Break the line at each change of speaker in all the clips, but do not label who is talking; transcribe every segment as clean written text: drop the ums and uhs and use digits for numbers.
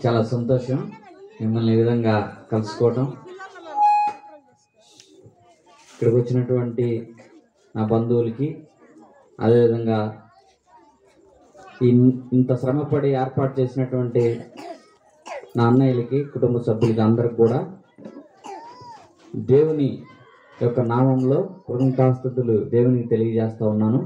చాలా సంతోషం మిమ్మల్ని ఈ విధంగా కలుసుకోవటం. ఇక్కడికి వచ్చినటువంటి నా బంధువులకి, అదేవిధంగా ఇంత శ్రమపడి ఏర్పాటు చేసినటువంటి నా అన్నయ్యలకి, కుటుంబ సభ్యులకి అందరికి కూడా దేవుని యొక్క నామంలో కృతజ్ఞతాస్తుతులు దేవునికి తెలియజేస్తా ఉన్నాను.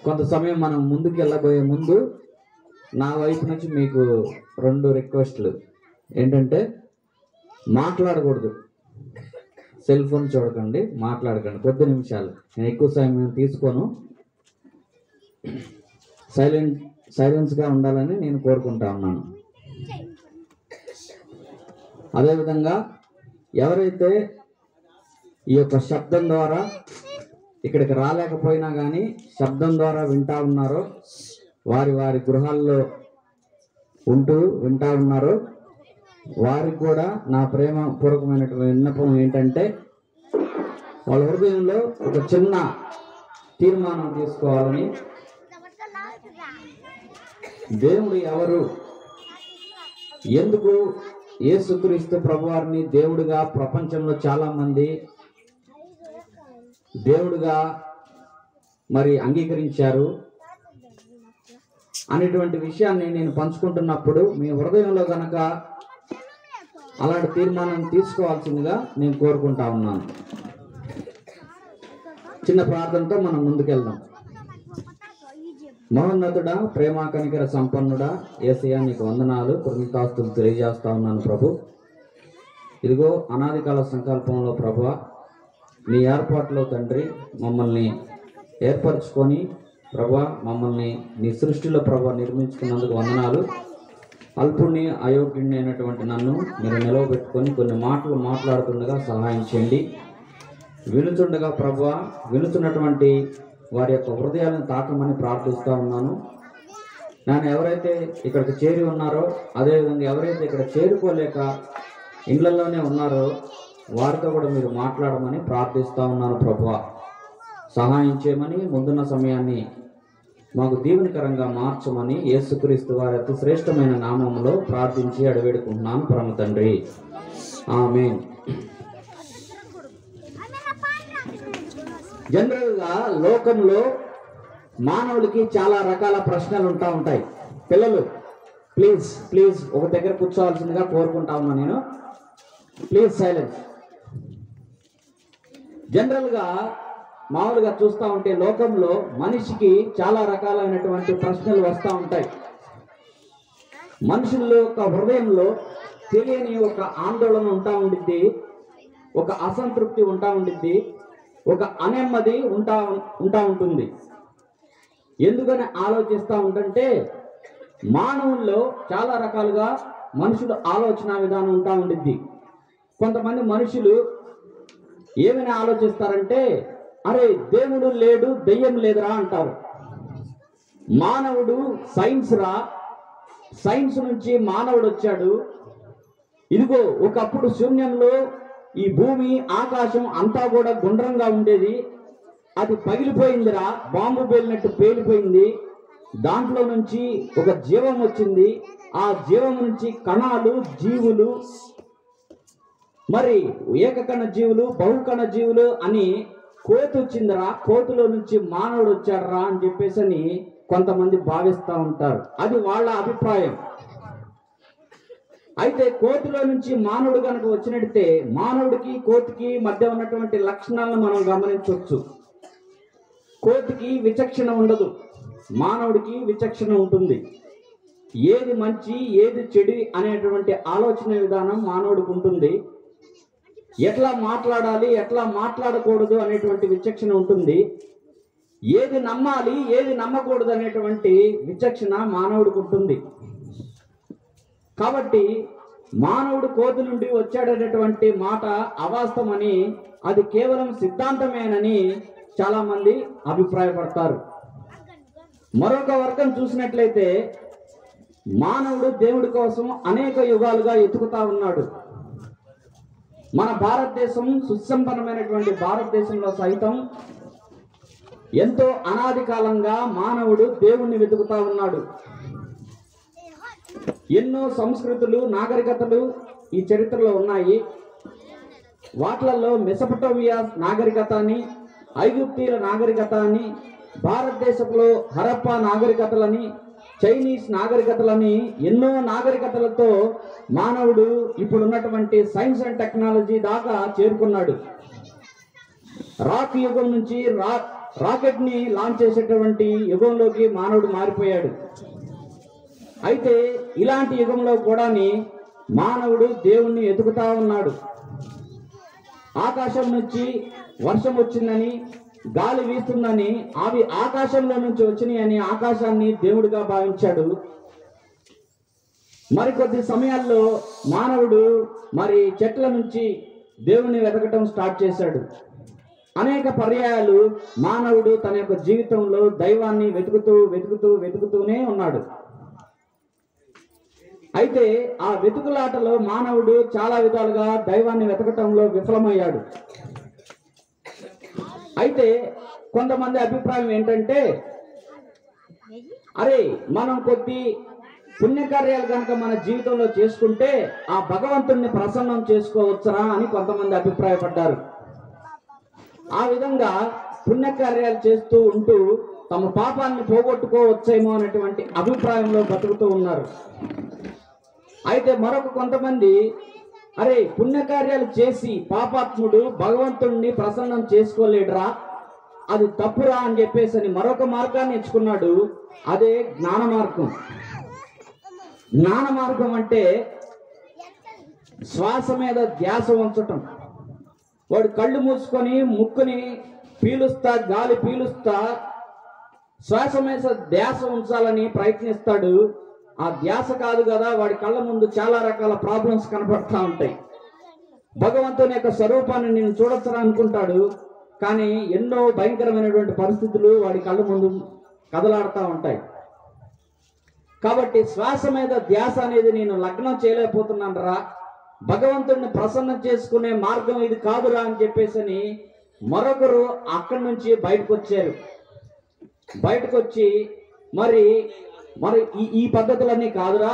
కొంత సమయం మనం ముందుకు వెళ్ళబోయే ముందు నా వైపు నుంచి మీకు 2 రిక్వెస్ట్లు. ఏంటంటే, మాట్లాడకూడదు, సెల్ ఫోన్ చూడకండి, మాట్లాడకండి. కొద్ది నిమిషాలు, నేను ఎక్కువ సమయం తీసుకోను. సైలెన్స్గా ఉండాలని నేను కోరుకుంటా ఉన్నాను. అదేవిధంగా ఎవరైతే ఈ యొక్క శబ్దం ద్వారా ఇక్కడికి రాలేకపోయినా కానీ శబ్దం ద్వారా వింటా ఉన్నారో, వారి వారి గృహాల్లో ఉంటూ వింటా ఉన్నారో, వారికి కూడా నా ప్రేమపూర్వకమైనటువంటి విన్నపం ఏంటంటే, వాళ్ళ హృదయంలో ఒక చిన్న తీర్మానం తీసుకోవాలని. దేవుడు ఎవరు, ఎందుకు యేసుక్రీస్తు ప్రభువారిని దేవుడిగా ప్రపంచంలో చాలా మంది దేవుడిగా మరి అంగీకరించారు అనేటువంటి విషయాన్ని నేను పంచుకుంటున్నప్పుడు మీ హృదయంలో గనక అలాంటి తీర్మానం తీసుకోవాల్సిందిగా నేను కోరుకుంటా ఉన్నాను. చిన్న ప్రార్థనతో మనం ముందుకెళ్దాం. మహోన్నతుడా, ప్రేమ కనికర సంపన్నుడా, యేసయ్యా నీకు వందనాలు, కృతజ్ఞతాస్తుతులు తెలియజేస్తా ఉన్నాను ప్రభు. ఇదిగో అనాది కాల సంకల్పంలో ప్రభువా, నీ ఏర్పాట్లో తండ్రి మమ్మల్ని ఏర్పరచుకొని ప్రభువా, మమ్మల్ని నీ సృష్టిలో ప్రభువా నిర్మించుకున్నందుకు వందనాలు. అల్పుణ్ణి అయోగ్యుణ్ణి అయినటువంటి నన్ను మీరు నిలవబెట్టుకొని కొన్ని మాటలు మాట్లాడుతుండగా సహాయం చేయండి. వినుచుండగా ప్రభువా, వినుచున్నటువంటి వారి యొక్క హృదయాలను తాకమని ప్రార్థిస్తూ ఉన్నాను. నేను ఎవరైతే ఇక్కడికి చేరి ఉన్నారో, అదేవిధంగా ఎవరైతే ఇక్కడ చేరుకోలేక ఇళ్లలోనే ఉన్నారో వారితో కూడా మీరు మాట్లాడమని ప్రార్థిస్తూ ఉన్నాను ప్రభువా. సహాయం చేయమని, ముందున్న సమయాన్ని మాకు దీవెనకరంగా మార్చమని యేసుక్రీస్తు వారి అతి శ్రేష్టమైన నామములో ప్రార్థించి అడివేడుకుంటున్నాను పరమ తండ్రి, ఆమేన్. జనరల్గా లోకంలో మానవుడికి చాలా రకాల ప్రశ్నలు ఉంటాయి. పిల్లలు ప్లీజ్ ఒక దగ్గర కూర్చోవాల్సిందిగా కోరుకుంటా ఉన్నా నేను. Please silence. జనరల్గా మామూలుగా చూస్తూ ఉంటే లోకంలో మనిషికి చాలా రకాలైనటువంటి ప్రశ్నలు వస్తూ ఉంటాయి. మనుషుల యొక్క హృదయంలో తెలియని ఒక ఆందోళన ఉంటా ఉండిద్ది, ఒక అసంతృప్తి ఉంటా ఉండిద్ది, ఒక నెమ్మది ఉంటా ఉంటుంది. ఎందుకని ఆలోచిస్తూ ఉంటుంటే, మానవుల్లో చాలా రకాలుగా మనుషుల ఆలోచన విధానం ఉంటా ఉండిద్ది. కొంతమంది మనుషులు ఏమైనా ఆలోచిస్తారంటే, అరే దేవుడు లేడు, దెయ్యం లేదురా అంటారు. మానవుడు సైన్స్ నుంచి మానవుడు వచ్చాడు. ఇదిగో ఒకప్పుడు శూన్యంలో ఈ భూమి ఆకాశం అంతా కూడా గుండ్రంగా ఉండేది, అది పగిలిపోయిందిరా, బాంబు పేలినట్టు పేలిపోయింది. దాంట్లో నుంచి ఒక జీవం వచ్చింది, ఆ జీవం నుంచి కణాలు, జీవులు, మరి ఏకకణ జీవులు, బహుకణ జీవులు అని కోతి వచ్చిందిరా, కోతిలో నుంచి మానవుడు వచ్చాడరా అని చెప్పేసి అని కొంతమంది భావిస్తూ ఉంటారు. అది వాళ్ళ అభిప్రాయం. అయితే కోతిలో నుంచి మానవుడు కనుక వచ్చినట్టే మానవుడికి కోతికి మధ్య ఉన్నటువంటి లక్షణాలను మనం గమనించవచ్చు. కోతికి విచక్షణ ఉండదు, మానవుడికి విచక్షణ ఉంటుంది. ఏది మంచి ఏది చెడు అనేటువంటి ఆలోచన విధానం మానవుడికి ఉంటుంది. ఎట్లా మాట్లాడాలి ఎట్లా మాట్లాడకూడదు అనేటువంటి విచక్షణ ఉంటుంది. ఏది నమ్మాలి ఏది నమ్మకూడదు అనేటువంటి విచక్షణ మానవుడికి ఉంటుంది. కాబట్టి మానవుడు కోతి నుండి వచ్చాడనేటువంటి మాట అవాస్తవమని, అది కేవలం సిద్ధాంతమేనని చాలా మంది అభిప్రాయపడతారు. మరొక వర్గం చూసినట్లయితే మానవుడు దేవుడి కోసం అనేక యుగాలుగా ఎతుకుతా ఉన్నాడు. మన భారతదేశం సుసంపన్నమైనటువంటి భారతదేశంలో సైతం ఎంతో అనాది కాలంగా మానవుడు దేవుణ్ణి వెతుకుతా ఉన్నాడు. ఎన్నో సంస్కృతులు, నాగరికతలు ఈ చరిత్రలో ఉన్నాయి. వాటిలలో మెసొపొటేమియా నాగరికత అని, ఐగుప్తీల నాగరికత అని, భారతదేశంలో హరప్పా నాగరికతలని, చైనీస్ నాగరికతలని, ఎన్నో నాగరికతలతో మానవుడు ఇప్పుడున్నటువంటి సైన్స్ అండ్ టెక్నాలజీ దాకా చేరుకున్నాడు. రాక్ యుగం నుంచి రాకెట్ ని లాంచ్ చేసేటువంటి యుగంలోకి మానవుడు మారిపోయాడు. అయితే ఇలాంటి యుగంలో కూడా మానవుడు దేవుణ్ణి ఎదుగుతా ఉన్నాడు. ఆకాశం నుంచి వర్షం వచ్చిందని, గాలి వీస్తుందని, అవి ఆకాశంలో నుంచి వచ్చినాయని ఆకాశాన్ని దేవుడిగా భావించాడు. మరికొద్ది సమయాల్లో మానవుడు చెట్ల నుంచి దేవుణ్ణి వెతకటం స్టార్ట్ చేశాడు. అనేక పర్యాయాలు మానవుడు తన యొక్క జీవితంలో దైవాన్ని వెతుకుతూనే ఉన్నాడు. అయితే ఆ వెతుకులాటలో మానవుడు చాలా విధాలుగా దైవాన్ని వెతకటంలో విఫలమయ్యాడు. అయితే కొంతమంది అభిప్రాయం ఏంటంటే, అరే మనం కొద్ది పుణ్యకార్యాలు కనుక మన జీవితంలో చేసుకుంటే ఆ భగవంతుణ్ణి ప్రసన్నం చేసుకోవచ్చురా అని కొంతమంది అభిప్రాయపడ్డారు. ఆ విధంగా పుణ్యకార్యాలు చేస్తూ ఉంటూ తమ పాపాన్ని పోగొట్టుకోవచ్చేమో అనేటువంటి అభిప్రాయంలో బతుకుతూ ఉన్నారు. అయితే మరొక కొంతమంది, అరే పుణ్యకార్యాలు చేసి పాపాత్ముడు భగవంతుణ్ణి ప్రసన్నం చేసుకోలేడురా, అది తప్పురా అని చెప్పేసి మరొక మార్గాన్ని ఎంచుకున్నాడు. అదే జ్ఞాన మార్గం. జ్ఞాన మార్గం అంటే శ్వాస మీద ధ్యాస ఉంచటం. వాడు కళ్ళు మూసుకొని ముక్కుని పీలుస్తా, గాలి పీలుస్తా శ్వాస మీద ధ్యాస ఉంచాలని ప్రయత్నిస్తాడు. ఆ ధ్యాస కాదు కదా, వాడి కళ్ళ ముందు చాలా రకాల ప్రాబ్లమ్స్ కనపడతా ఉంటాయి. భగవంతుని యొక్క స్వరూపాన్ని నేను చూడొచ్చరా అనుకుంటాడు, కానీ ఎన్నో భయంకరమైనటువంటి పరిస్థితులు వాడి కళ్ళ ముందు కదలాడుతూ ఉంటాయి. కాబట్టి శ్వాస మీద ధ్యాస అనేది నేను లగ్నం చేయలేకపోతున్నాను రా, భగవంతుడిని ప్రసన్నం చేసుకునే మార్గం ఇది కాదురా అని చెప్పేసి మరొకరు అక్కడి నుంచి బయటకు వచ్చారు. బయటకు వచ్చి మరి ఈ పద్ధతులన్నీ కాదురా,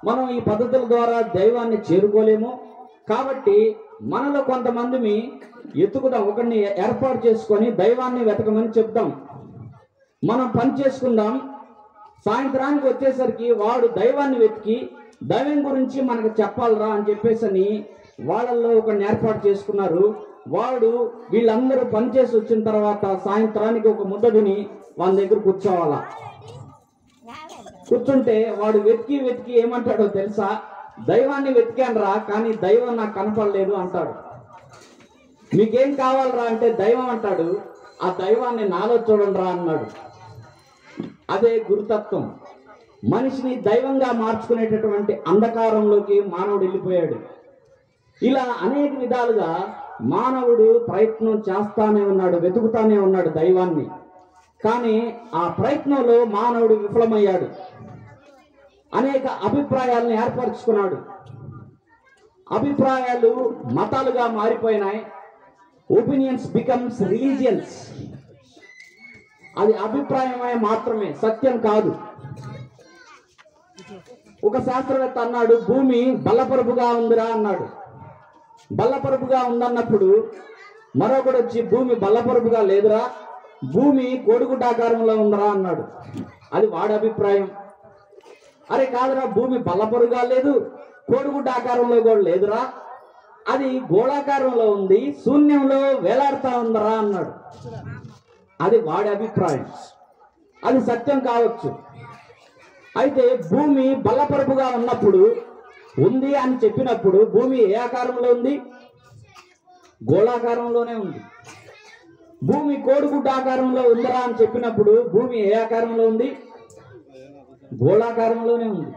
మనం ఈ పద్ధతుల ద్వారా దైవాన్ని చేరుకోలేము, కాబట్టి మనలో కొంతమందిని ఎత్తుకుదాం, ఒకరిని ఏర్పాటు చేసుకొని దైవాన్ని వెతకమని చెప్దాం, మనం పని చేసుకుందాం. సాయంత్రానికి వచ్చేసరికి వాడు దైవాన్ని వెతికి దైవం గురించి మనకు చెప్పాలరా అని చెప్పేసి వాళ్ళల్లో ఒకరిని ఏర్పాటు చేసుకున్నారు. వాడు వీళ్ళందరూ పనిచేసి వచ్చిన తర్వాత సాయంత్రానికి ఒక ముద్ద తిని వాళ్ళ దగ్గర కూర్చోవాలా. కూర్చుంటే వాడు వెతికి ఏమంటాడో తెలుసా, దైవాన్ని వెతికాను రా, కానీ దైవం నాకు కనపడలేదు అంటాడు. మీకేం కావాలరా అంటే దైవం అంటాడు. ఆ దైవాన్ని నాలో చూడండి రా అన్నాడు. అదే గురుతత్వం. మనిషిని దైవంగా మార్చుకునేటటువంటి అంధకారంలోకి మానవుడు వెళ్ళిపోయాడు. ఇలా అనేక విధాలుగా మానవుడు ప్రయత్నం చేస్తానే ఉన్నాడు, వెతుకుతానే ఉన్నాడు దైవాన్ని. కానీ ఆ ప్రయత్నంలో మానవుడు విఫలమయ్యాడు. అనేక అభిప్రాయాలను ఏర్పరచుకున్నాడు. అభిప్రాయాలు మతాలుగా మారిపోయినాయి. Opinions becomes religions. అది అభిప్రాయమే మాత్రమే, సత్యం కాదు. ఒక శాస్త్రవేత్త అన్నాడు, భూమి బల్లపరుపుగా ఉందిరా అన్నాడు. బల్లపరుపుగా ఉందన్నప్పుడు మరొకడు వచ్చి, భూమి బల్లపరుపుగా లేదురా, భూమి కోడిగుడ్డాకారంలో ఉందిరా అన్నాడు. అది వాడి అభిప్రాయం. అరే కాదురా, భూమి బల్లపరుగా లేదు, కోడిగుడ్డ ఆకారంలో కూడా లేదురా, అది గోళాకారంలో ఉంది, శూన్యంలో వేలాడుతా ఉందరా అన్నాడు. అది వాడి అభిప్రాయం. అది సత్యం కావచ్చు. అయితే భూమి బల్లపరుపుగా ఉన్నప్పుడు ఉంది అని చెప్పినప్పుడు భూమి ఏ ఆకారంలో ఉంది? గోళాకారంలోనే ఉంది. భూమి కోడిగుడ్డ ఆకారంలో ఉందరా అని చెప్పినప్పుడు భూమి ఏ ఆకారంలో ఉంది? గోళాకారంలోనే ఉంది.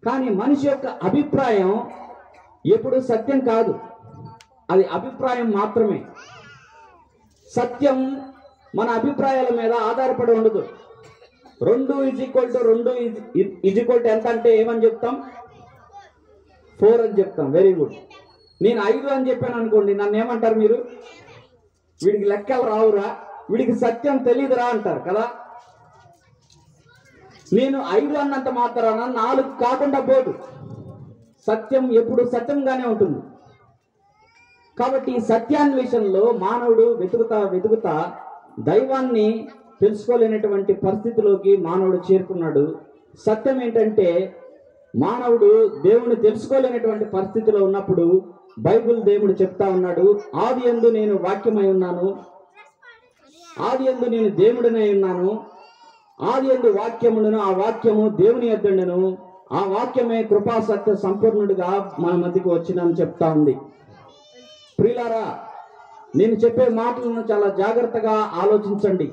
కానీ మనిషి యొక్క అభిప్రాయం ఎప్పుడు సత్యం కాదు, అది అభిప్రాయం మాత్రమే. సత్యం మన అభిప్రాయాల మీద ఆధారపడి ఉండదు. 2 = 2 ఎంత అంటే ఏమని చెప్తాం? 4 అని చెప్తాం. Very good. నేను 5 అని చెప్పాను అనుకోండి, నన్ను ఏమంటారు మీరు? వీడికి లెక్కలు రావురా, వీడికి సత్యం తెలియదురా అంటారు కదా. నేను 5 అన్నంత మాత్రాన 4 కాకుండా పోదు. సత్యం ఎప్పుడు సత్యంగానే ఉంటుంది. కాబట్టి ఈ సత్యాన్వేషణలో మానవుడు వెతుకుతా దైవాన్ని తెలుసుకోలేనటువంటి పరిస్థితిలోకి మానవుడు చేరుకున్నాడు. సత్యం ఏంటంటే మానవుడు దేవుణ్ణి తెలుసుకోలేనటువంటి పరిస్థితిలో ఉన్నప్పుడు బైబిల్ దేవుడు చెప్తా ఉన్నాడు, ఆది యందు నేను వాక్యమై ఉన్నాను, ఆది యందు నేను దేవుడినై ఉన్నాను, ఆది యందు వాక్యముండును, ఆ వాక్యము దేవుని యొద్దుండును, ఆ వాక్యమే కృపా సత్య సంపూర్ణుడిగా మన మధ్యకు వచ్చినని చెప్తా ఉంది. ప్రియులారా, నేను చెప్పే మాటలను చాలా జాగ్రత్తగా ఆలోచించండి.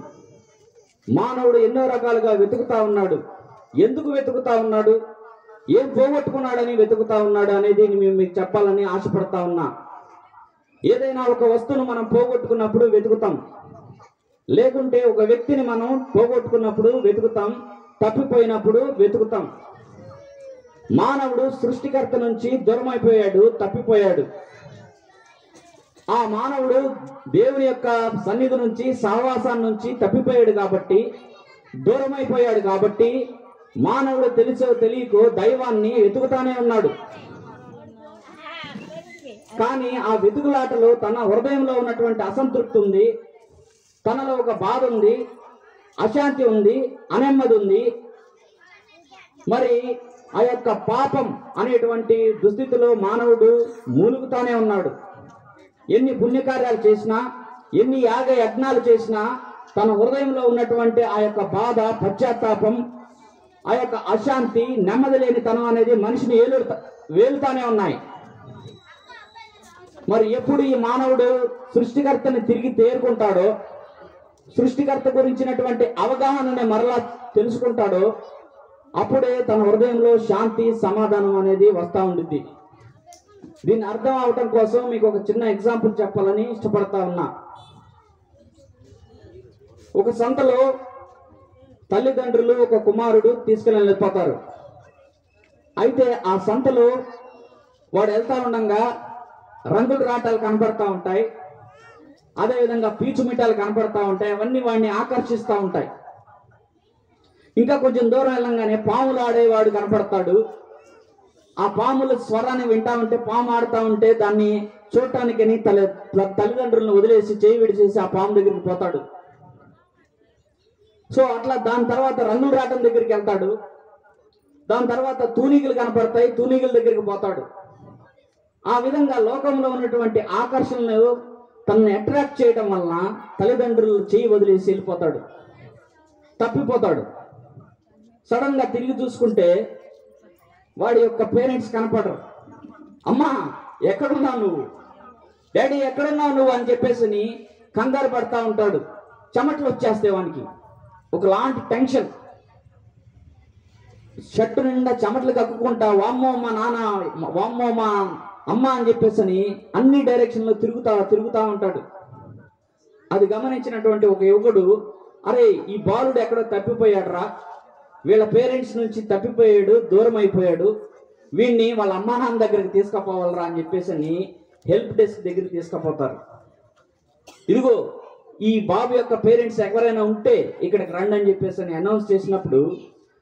మానవుడు ఎన్నో రకాలుగా వెతుకుతా ఉన్నాడు. ఎందుకు వెతుకుతా ఉన్నాడు, ఏం పోగొట్టుకున్నాడని వెతుకుతా ఉన్నాడు అనేది మేము మీకు చెప్పాలని ఆశపడతా ఉన్నా. ఏదైనా ఒక వస్తువును మనం పోగొట్టుకున్నప్పుడు వెతుకుతాం, లేకుంటే ఒక వ్యక్తిని మనం పోగొట్టుకున్నప్పుడు వెతుకుతాం, తప్పిపోయినప్పుడు వెతుకుతాం. మానవుడు సృష్టికర్త నుంచి దూరమైపోయాడు, తప్పిపోయాడు. ఆ మానవుడు దేవుని యొక్క సన్నిధి నుంచి, సహవాసాన్ని నుంచి తప్పిపోయాడు కాబట్టి, దూరమైపోయాడు కాబట్టి మానవుడు తెలుసో తెలియకో దైవాన్ని వెతుకుతానే ఉన్నాడు. కానీ ఆ వెతుకులాటలో తన హృదయంలో ఉన్నటువంటి అసంతృప్తి ఉంది, తనలో ఒక బాధ ఉంది, అశాంతి ఉంది, నెమ్మది ఉంది. మరి ఆ యొక్క పాపం అనేటువంటి దుస్థితిలో మానవుడు మూలుగుతానే ఉన్నాడు. ఎన్ని పుణ్యకార్యాలు చేసినా, ఎన్ని యాగ యజ్ఞాలు చేసినా తన హృదయంలో ఉన్నటువంటి ఆ యొక్క బాధ, పశ్చాత్తాపం, ఆ యొక్క అశాంతి, నెమ్మది లేనితనం అనేది మనిషిని వేలుతానే ఉన్నాయి. మరి ఎప్పుడు ఈ మానవుడు సృష్టికర్తని తిరిగి తేరుకుంటాడో, సృష్టికర్త గురించినటువంటి అవగాహనని మరలా తెలుసుకుంటాడో, అప్పుడే తన హృదయంలో శాంతి, సమాధానం అనేది వస్తూ ఉంటుంది. దీన్ని అర్థం అవటం కోసం మీకు ఒక చిన్న ఎగ్జాంపుల్ చెప్పాలని ఇష్టపడతా ఉన్నా. ఒక సంతలో తల్లిదండ్రులు ఒక కుమారుడు తీసుకుని వెళ్ళిపోతారు. అయితే ఆ సంతలో వాడు వెళ్తా ఉండగా రంగుల రాటాలు కనపడతా ఉంటాయి, అదేవిధంగా పీచు మిఠాలు కనపడతా ఉంటాయి. అవన్నీ వాడిని ఆకర్షిస్తూ ఉంటాయి. ఇంకా కొంచెం దూరం వెళ్ళంగానే పాములు ఆడేవాడు కనపడతాడు. ఆ పాముల స్వరాన్ని వింటా ఉంటే, పాము ఆడుతూ ఉంటే దాన్ని చూడటానికని తల్లిదండ్రులను వదిలేసి చేయి విడిచేసి ఆ పాము దగ్గరికి పోతాడు. సో అట్లా దాని తర్వాత రంగుల రాటం దగ్గరికి వెళ్తాడు. దాని తర్వాత తూనీగులు కనపడతాయి, తూనీగుల దగ్గరికి పోతాడు. ఆ విధంగా లోకంలో ఉన్నటువంటి ఆకర్షణలు తనని అట్రాక్ట్ చేయడం వలన తల్లిదండ్రులు చేయి వదిలేసి వెళ్ళిపోతాడు, తప్పిపోతాడు. సడన్ గా తిరిగి చూసుకుంటే వాడి యొక్క పేరెంట్స్ కనపడరు. అమ్మా ఎక్కడున్నావు నువ్వు, డాడీ ఎక్కడున్నావు నువ్వు అని చెప్పేసి కంగారు పడతా ఉంటాడు. చెమటలు వచ్చేస్తే వానికి ఒకలాంటి టెన్షన్, షర్టు నిండా చెమటలు కక్కుకుంటా వామ్మో మా నాన్న, వామ్మో మా అమ్మ అని చెప్పేసి అన్ని డైరెక్షన్లో తిరుగుతా ఉంటాడు. అది గమనించినటువంటి ఒక యువకుడు, అరే ఈ బాలుడు ఎక్కడో తప్పిపోయాడు రా, వీళ్ళ పేరెంట్స్ నుంచి తప్పిపోయాడు, దూరం అయిపోయాడు, వీడిని వాళ్ళ అమ్మా నాన్న దగ్గరికి తీసుకుపోవాలరా అని చెప్పేసి హెల్ప్ డెస్క్ దగ్గరికి తీసుకుపోతారు. ఇదిగో ఈ బాబు యొక్క పేరెంట్స్ ఎవరైనా ఉంటే ఇక్కడికి రండి అని చెప్పేసి అనౌన్స్ చేసినప్పుడు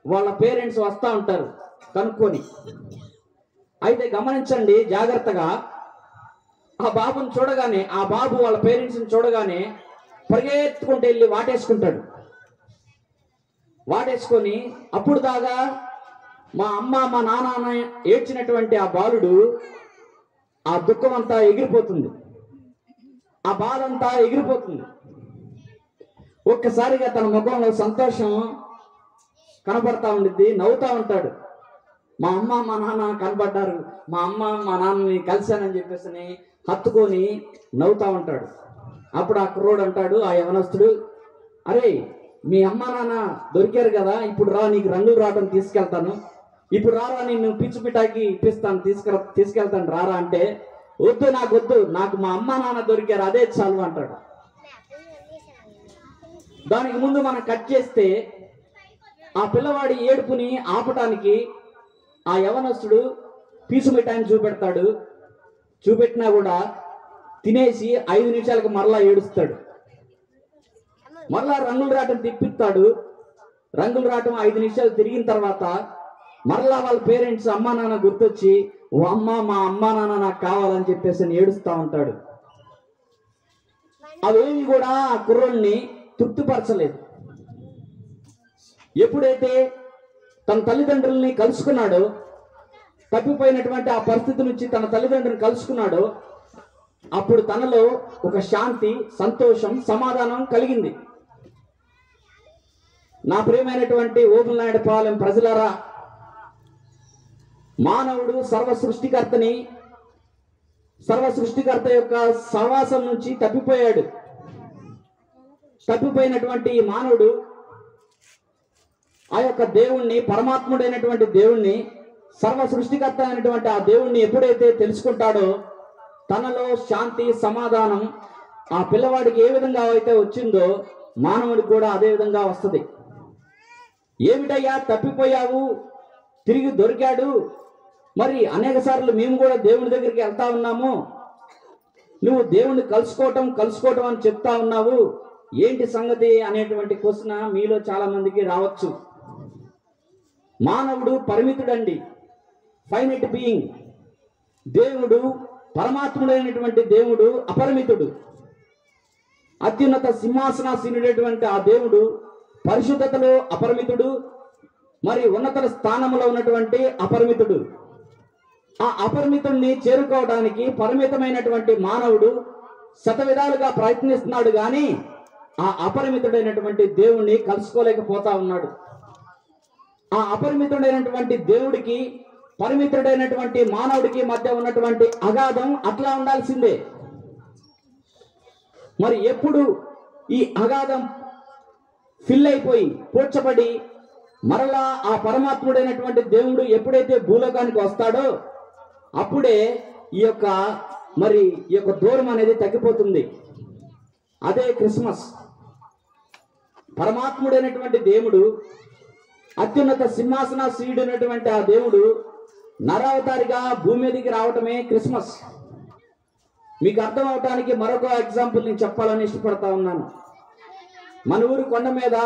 వాళ్ళ పేరెంట్స్ వస్తూ ఉంటారు కనుక్కొని. అయితే గమనించండి జాగ్రత్తగా, ఆ బాబుని చూడగానే, ఆ బాబు వాళ్ళ పేరెంట్స్ని చూడగానే పరిగెత్తుకుంటూ వెళ్ళి వాటేసుకుంటాడు. వాటేసుకొని అప్పుడు దాకా మా అమ్మ మా నాన్న ఏడ్చినటువంటి ఆ బాలుడు ఆ దుఃఖం అంతా ఎగిరిపోతుంది, ఆ బాధ అంతా ఎగిరిపోతుంది. ఒక్కసారిగా తన ముఖంలో సంతోషం కనపడతా ఉండిద్ది, నవ్వుతా ఉంటాడు. మా అమ్మ మా నాన్న కనపడ్డారు, మా అమ్మ మా నాన్నని కలిశానని చెప్పేసి హత్తుకొని నవ్వుతా ఉంటాడు. అప్పుడు ఆ కుర్రోడు అంటాడు, ఆ యవనస్తుడు, అరే మీ అమ్మ నాన్న దొరికారు కదా, ఇప్పుడు రా నీకు రంగులు రావడం తీసుకెళ్తాను, ఇప్పుడు రారా నిన్ను పిచ్చు పిటాకి ఇప్పిస్తాను, తీసుకెళ్తాను రారా అంటే, వద్దు నాకు వద్దు, నాకు మా అమ్మ నాన్న దొరికారు అదే చాలు అంటాడు. దానికి ముందు మనం కట్ చేస్తే ఆ పిల్లవాడి ఏడుపుని ఆపటానికి ఆ యవనస్తుడు పీసు మిఠాయిని చూపెడతాడు. చూపెట్టినా కూడా తినేసి 5 నిమిషాలకు మరలా ఏడుస్తాడు. మరలా రంగుల రాటం తిప్పిస్తాడు. రంగుల రాటం 5 నిమిషాలు తిరిగిన తర్వాత మరలా వాళ్ళ పేరెంట్స్ అమ్మా నాన్న గుర్తొచ్చి, ఓ అమ్మ, మా అమ్మా నాన్న నాకు కావాలని చెప్పేసి ఏడుస్తూ ఉంటాడు. అవేమి కూడా ఆ కుర్రోడిని తృప్తిపరచలేదు. ఎప్పుడైతే తన తల్లిదండ్రుల్ని కలుసుకున్నాడో, తప్పిపోయినటువంటి ఆ పరిస్థితి నుంచి తన తల్లిదండ్రులను కలుసుకున్నాడో, అప్పుడు తనలో ఒక శాంతి, సంతోషం, సమాధానం కలిగింది. నా ప్రియమైనటువంటి ఓబులనాయుడుపాలెం ప్రజలారా, మానవుడు సర్వ సృష్టికర్త యొక్క సహవాసం నుంచి తప్పిపోయాడు. తప్పిపోయినటువంటి ఈ మానవుడు ఆ యొక్క దేవుణ్ణి, పరమాత్ముడైనటువంటి దేవుణ్ణి, సర్వ సృష్టికర్త అయినటువంటి ఆ దేవుణ్ణి ఎప్పుడైతే తెలుసుకుంటాడో తనలో శాంతి, సమాధానం ఆ పిల్లవాడికి ఏ విధంగా అయితే వచ్చిందో మానవుడికి కూడా అదే విధంగా వస్తుంది. ఏమిటయ్యా తప్పిపోయావు, తిరిగి దొరికాడు, మరి అనేక సార్లు మేము కూడా దేవుని దగ్గరికి వెళ్తా ఉన్నాము, నువ్వు దేవుణ్ణి కలుసుకోవటం అని చెప్తా ఉన్నావు, ఏంటి సంగతి అనేటువంటి క్వశ్చన్ మీలో చాలా మందికి రావచ్చు. మానవుడు పరిమితుడండి, ఫైనైట్ బీయింగ్. దేవుడు, పరమాత్ముడైనటువంటి దేవుడు అపరిమితుడు. అత్యున్నత సింహాసనాసీనుడైనటువంటి ఆ దేవుడు పరిశుద్ధతలో అపరిమితుడు, మరి ఉన్నత స్థానంలో ఉన్నటువంటి అపరిమితుడు. ఆ అపరిమితుడిని చేరుకోవడానికి పరిమితమైనటువంటి మానవుడు శతవిధాలుగా ప్రయత్నిస్తున్నాడు, కానీ ఆ అపరిమితుడైనటువంటి దేవుణ్ణి కలుసుకోలేకపోతా ఉన్నాడు. ఆ అపరిమితుడైనటువంటి దేవుడికి, పరిమితుడైనటువంటి మానవుడికి మధ్య ఉన్నటువంటి అగాధం అట్లా ఉండాల్సిందే. మరి ఎప్పుడు ఈ అగాధం ఫిల్ అయిపోయి పూడ్చబడి మరలా ఆ పరమాత్ముడైనటువంటి దేవుడు ఎప్పుడైతే భూలోకానికి వస్తాడో అప్పుడే ఈ యొక్క దూరం అనేది తగ్గిపోతుంది. అదే క్రిస్మస్. పరమాత్ముడైనటువంటి దేవుడు, అత్యున్నత సింహాసనాసీనుడైనటువంటి ఆ దేవుడు నరావతారిగా భూమి మీదకి రావటమే క్రిస్మస్. మీకు అర్థం అవటానికి మరొక ఎగ్జాంపుల్ నేను చెప్పాలని ఇష్టపడతా ఉన్నాను. మన ఊరు కొండ మీద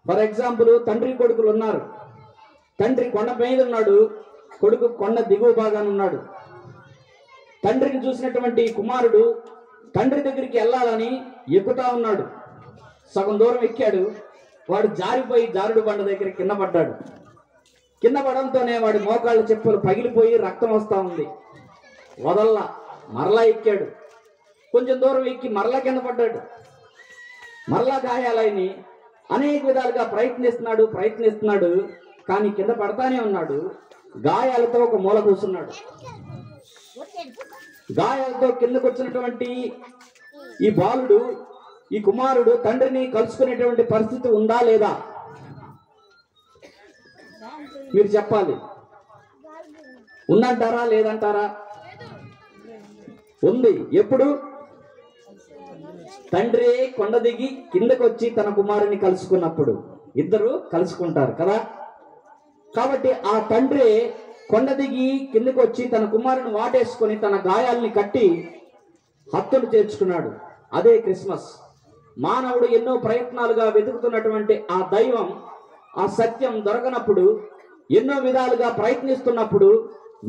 ఫర్ ఎగ్జాంపుల్ తండ్రి కొడుకులు ఉన్నారు. తండ్రి కొండ మీద ఉన్నాడు, కొడుకు కొండ దిగువ భాగాన ఉన్నాడు. తండ్రిని చూసినటువంటి కుమారుడు తండ్రి దగ్గరికి వెళ్ళాలని ఎక్కుతా ఉన్నాడు. సగం దూరం ఎక్కాడు, వాడు జారిపోయి జారుడు బండ దగ్గర కింద పడ్డాడు. కింద పడంతోనే వాడి మోకాళ్ళ చెప్పులు పగిలిపోయి రక్తం వస్తూ ఉంది. వదల్లా, మరలా ఎక్కాడు. కొంచెం దూరం ఎక్కి మరలా కింద పడ్డాడు. మరలా గాయాలని అనేక విధాలుగా ప్రయత్నిస్తున్నాడు, కానీ కింద పడతానే ఉన్నాడు. గాయాలతో ఒక మూల కూర్చున్నాడు. గాయాలతో కిందకు వచ్చినటువంటి ఈ బాలుడు, ఈ కుమారుడు తండ్రిని కలుసుకునేటువంటి పరిస్థితి ఉందా లేదా మీరు చెప్పాలి. ఉందంటారా లేదంటారా? ఉంది. ఎప్పుడు? తండ్రి కొండ దిగి కిందకు వచ్చి తన కుమారుని కలుసుకున్నప్పుడు ఇద్దరు కలుసుకుంటారు కదా. కాబట్టి ఆ తండ్రి కొండ దిగి కిందకు వచ్చి తన కుమారుని వాటేసుకొని తన గాయాల్ని కట్టి హత్తులు చేర్చుకున్నాడు. అదే క్రిస్మస్. మానవుడు ఎన్నో ప్రయత్నాలుగా వెతుకుతున్నటువంటి ఆ దైవం, ఆ సత్యం దొరకనప్పుడు, ఎన్నో విధాలుగా ప్రయత్నిస్తున్నప్పుడు,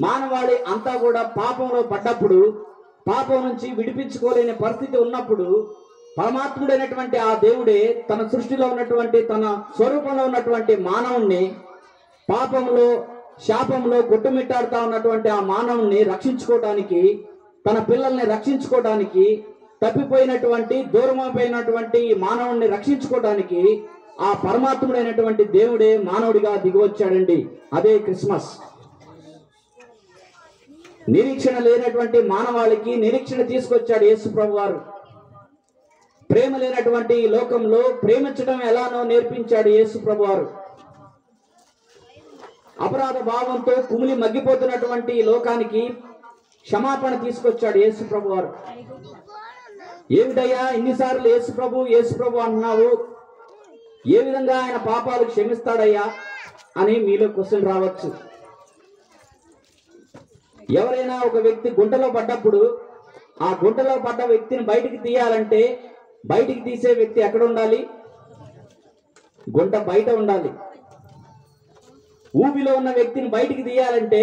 మానవాళి అంతా కూడా పాపంలో పడ్డప్పుడు, పాపం నుంచి విడిపించుకోలేని పరిస్థితి ఉన్నప్పుడు, పరమాత్ముడైనటువంటి ఆ దేవుడే తన సృష్టిలో ఉన్నటువంటి, తన స్వరూపంలో ఉన్నటువంటి మానవుణ్ణి పాపంలో, శాపంలో కొట్టుమిట్టాడుతా ఉన్నటువంటి ఆ మానవుణ్ణి రక్షించుకోవడానికి, తన పిల్లల్ని రక్షించుకోవడానికి, తప్పిపోయినటువంటి దూరమైపోయినటువంటి ఈ మానవుణ్ణి రక్షించుకోవడానికి ఆ పరమాత్ముడైనటువంటి దేవుడే మానవుడిగా దిగివచ్చాడండి. అదే క్రిస్మస్. నిరీక్షణ లేనటువంటి మానవాళికి నిరీక్షణ తీసుకొచ్చాడు యేసు ప్రభు వారు. ప్రేమ లేనటువంటి ఈ లోకంలో ప్రేమించడం ఎలానో నేర్పించాడు యేసు ప్రభు వారు. అపరాధ భావంతో కుమిలి మగ్గిపోతున్నటువంటి ఈ లోకానికి క్షమాపణ తీసుకొచ్చాడు యేసు ప్రభు వారు. ఏమిటయ్యా ఇన్నిసార్లు యేసు ప్రభు అన్నావు, ఏ విధంగా ఆయన పాపాలు క్షమిస్తాడయ్యా అని మీలో క్వశ్చన్ రావచ్చు. ఎవరైనా ఒక వ్యక్తి గుంటలో పడ్డప్పుడు ఆ గుంటలో పడ్డ వ్యక్తిని బయటికి తీయాలంటే బయటికి తీసే వ్యక్తి ఎక్కడ ఉండాలి? గుంట బయట ఉండాలి. ఊబిలో ఉన్న వ్యక్తిని బయటికి తీయాలంటే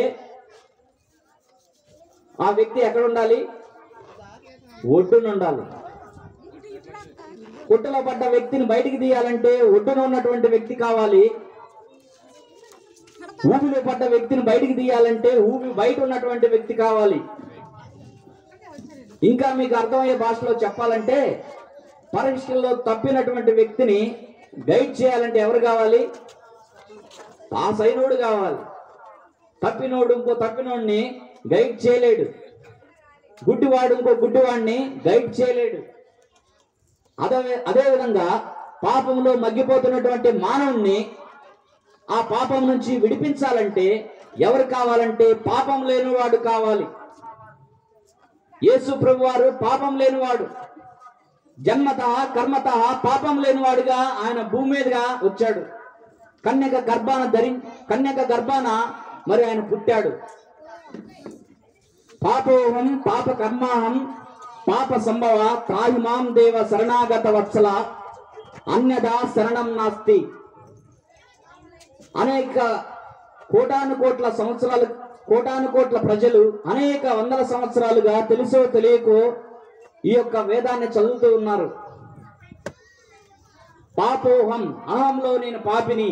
ఆ వ్యక్తి ఎక్కడ ఉండాలి? ఒడ్డున ఉండాలి. కుట్టలో పడ్డ వ్యక్తిని బయటికి తీయాలంటే ఒడ్డున ఉన్నటువంటి వ్యక్తి కావాలి. ఊబిలో పడ్డ వ్యక్తిని బయటికి తీయాలంటే ఊబి బయట ఉన్నటువంటి వ్యక్తి కావాలి. ఇంకా మీకు అర్థమయ్యే భాషలో చెప్పాలంటే పరీక్షల్లో తప్పినటువంటి వ్యక్తిని గైడ్ చేయాలంటే ఎవరు కావాలి? పాస్ అయినోడు కావాలి. తప్పినోడు ఇంకో తప్పినోడిని గైడ్ చేయలేడు. గుడ్డివాడు ఇంకో గుడ్డివాడిని గైడ్ చేయలేడు. అదేవిధంగా పాపంలో మగ్గిపోతున్నటువంటి మానవుణ్ణి ఆ పాపం నుంచి విడిపించాలంటే ఎవరు కావాలంటే పాపం లేనివాడు కావాలి. యేసు ప్రభు వారు పాపం లేనివాడు, జన్మత కర్మత పాపం లేనివాడుగా ఆయన భూమి మీదుగా వచ్చాడు. కన్యక గర్భాన మరి ఆయన పుట్టాడు. పాపోహం పాప కర్మాహం పాప సంభవ త్రాహిమాం దేవ శరణాగత వత్సల అన్యదా శరణం నాస్తి. అనేక కోటాను కోట్ల ప్రజలు అనేక వందల సంవత్సరాలుగా తెలుసో తెలియకో ఈ యొక్క వేదాన్ని చదువుతూ ఉన్నారు. పాపోహం, అహంలో నేను పాపిని,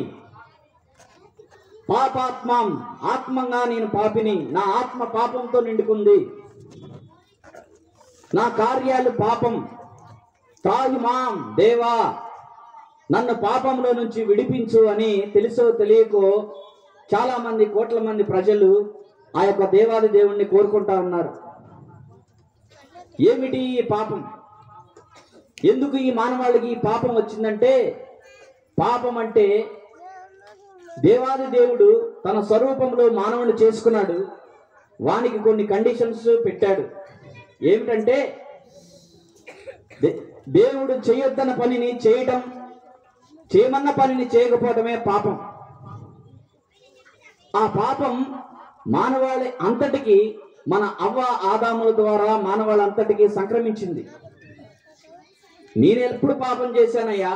పాపాత్మం, ఆత్మంగా నేను పాపిని, నా ఆత్మ పాపంతో నిండుకుంది, నా కార్యాలు పాపం, త్రాహిమాం దేవా నన్ను పాపంలో నుంచి విడిపించు అని తెలుసో తెలియకో చాలా మంది కోట్ల మంది ప్రజలు ఆ యొక్క దేవాది దేవుణ్ణి కోరుకుంటా ఉన్నారు. ఏమిటి ఈ పాపం? ఎందుకు ఈ మానవాళికి ఈ పాపం వచ్చిందంటే, పాపం అంటే దేవాది దేవుడు తన స్వరూపంలో మానవుని చేసుకున్నాడు. వానికి కొన్ని కండిషన్స్ పెట్టాడు. ఏమిటంటే దేవుడు చేయొద్దన్న పనిని చేయటం, చేయమన్న పనిని చేయకపోవటమే పాపం. ఆ పాపం మానవాళి అంతటికి, మన అవ్వ ఆదాముల ద్వారా మానవాళి అంతటికి సంక్రమించింది. నేను ఎప్పుడు పాపం చేశానయ్యా,